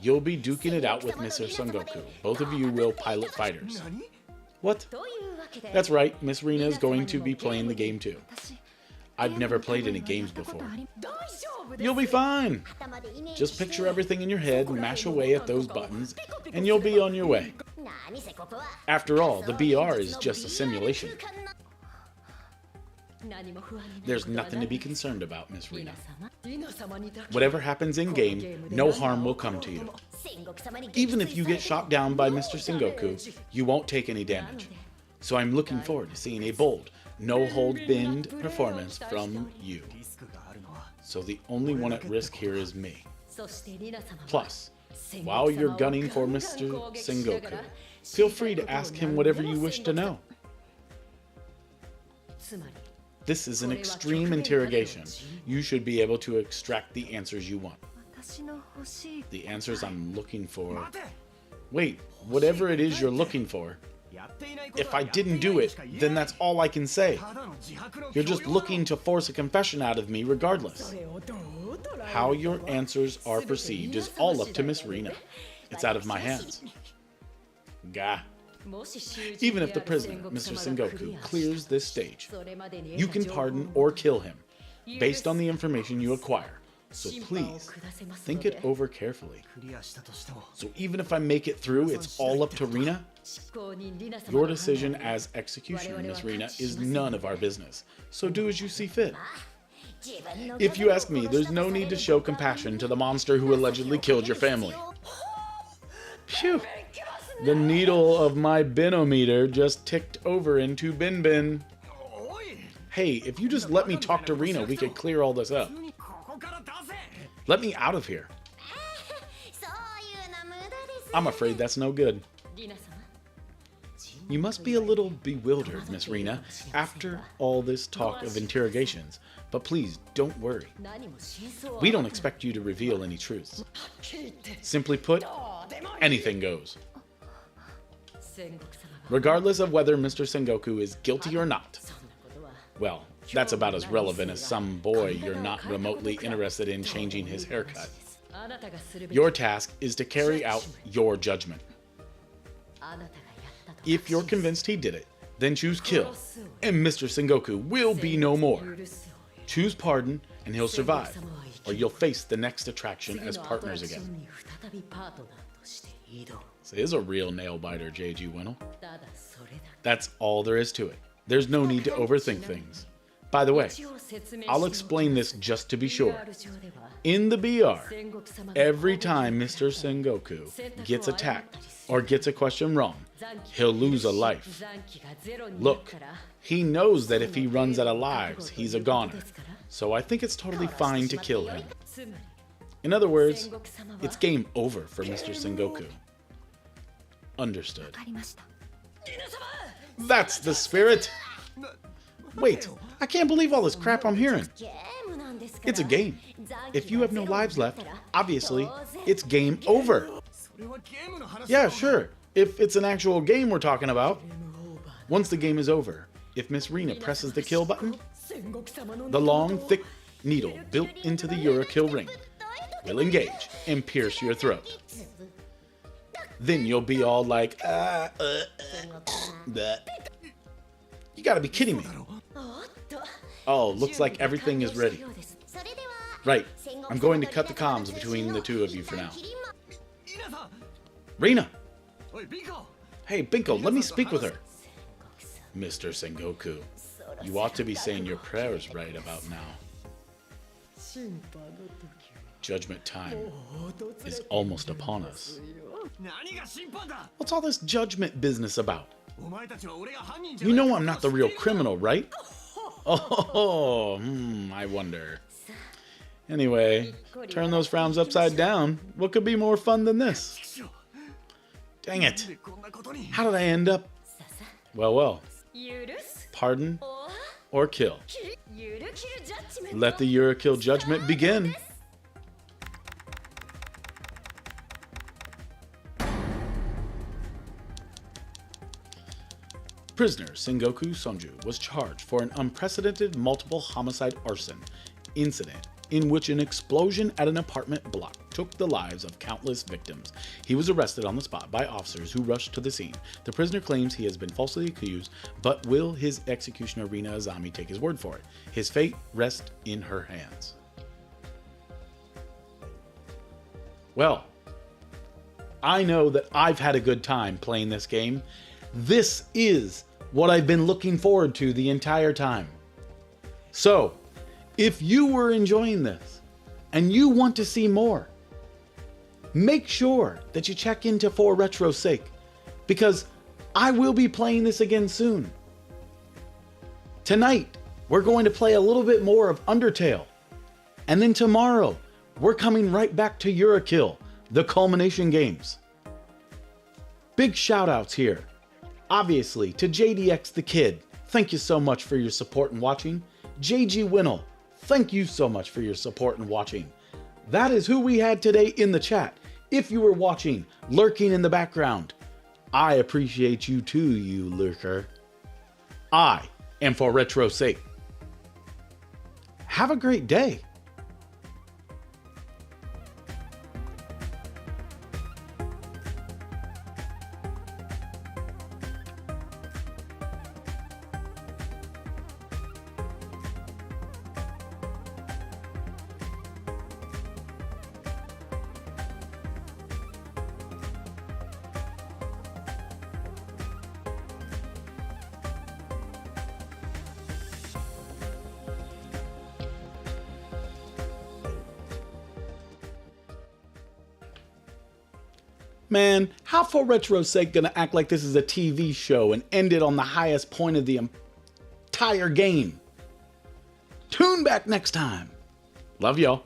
you'll be duking it out with Mr. Sengoku. Both of you will pilot fighters. What? That's right, Miss Rina is going to be playing the game too. I've never played any games before. You'll be fine. Just picture everything in your head, mash away at those buttons, and you'll be on your way. After all, the BR is just a simulation. There's nothing to be concerned about, Miss Rina. Whatever happens in-game, no harm will come to you. Even if you get shot down by Mr. Sengoku, you won't take any damage. So I'm looking forward to seeing a bold, no-hold-binned performance from you. So the only one at risk here is me. Plus, while you're gunning for Mr. Sengoku, feel free to ask him whatever you wish to know. This is an extreme interrogation. You should be able to extract the answers you want. The answers I'm looking for. Wait, whatever it is you're looking for. If I didn't do it, then that's all I can say. You're just looking to force a confession out of me regardless. How your answers are perceived is all up to Miss Rina. It's out of my hands. Gah. Even if the prisoner, Mr. Sengoku, clears this stage, you can pardon or kill him, based on the information you acquire. So please, think it over carefully. So even if I make it through, it's all up to Rina? Your decision as executioner, Miss Rina, is none of our business. So do as you see fit. If you ask me, there's no need to show compassion to the monster who allegedly killed your family. Phew! The needle of my binometer just ticked over into bin bin. Hey, if you just let me talk to Rina, we could clear all this up. Let me out of here. I'm afraid that's no good. You must be a little bewildered, Miss Rina, after all this talk of interrogations. But please, don't worry. We don't expect you to reveal any truths. Simply put, anything goes. Regardless of whether Mr. Sengoku is guilty or not. Well, that's about as relevant as some boy you're not remotely interested in changing his haircut. Your task is to carry out your judgment. If you're convinced he did it, then choose kill, and Mr. Sengoku will be no more. Choose pardon, and he'll survive, or you'll face the next attraction as partners again. This is a real nail-biter, J.G. Winnell. That's all there is to it. There's no need to overthink things. By the way, I'll explain this just to be sure. In the BR, every time Mr. Sengoku gets attacked or gets a question wrong, he'll lose a life. Look, he knows that if he runs out of lives, he's a goner. So I think it's totally fine to kill him. In other words, it's game over for Mr. Sengoku. Understood. That's the spirit! Wait, I can't believe all this crap I'm hearing. It's a game. If you have no lives left, obviously, it's game over. Yeah, sure. If it's an actual game we're talking about. Once the game is over, if Miss Rina presses the kill button, the long, thick needle built into the Yurukill ring will engage and pierce your throat. Then you'll be all like, bleh. You gotta be kidding me. Oh, looks like everything is ready. Right, I'm going to cut the comms between the two of you for now. Rina! Hey, Binko, let me speak with her. Mr. Sengoku, you ought to be saying your prayers right about now. Judgment time is almost upon us. What's all this judgment business about? You know I'm not the real criminal, right? Oh, I wonder. Anyway, turn those frowns upside down. What could be more fun than this? Dang it. How did I end up? Well. Pardon or kill. Let the Yurukill judgment begin. Prisoner Sengoku Sonju was charged for an unprecedented multiple homicide arson incident in which an explosion at an apartment block took the lives of countless victims. He was arrested on the spot by officers who rushed to the scene. The prisoner claims he has been falsely accused, but will his executioner Rina Azami take his word for it? His fate rests in her hands. Well, I know that I've had a good time playing this game. This is what I've been looking forward to the entire time. So, if you were enjoying this and you want to see more, make sure that you check into Foretrosake, because I will be playing this again soon. Tonight, we're going to play a little bit more of Undertale. And then tomorrow, we're coming right back to Yurukill, the culmination games. Big shout outs here. Obviously, to JDX the Kid, thank you so much for your support and watching. JG Winnell, thank you so much for your support and watching. That is who we had today in the chat. If you were watching, lurking in the background, I appreciate you too, you lurker. I am Foretrosake. Have a great day. Man, how Foretrosake gonna act like this is a TV show and end it on the highest point of the entire game? Tune back next time. Love y'all.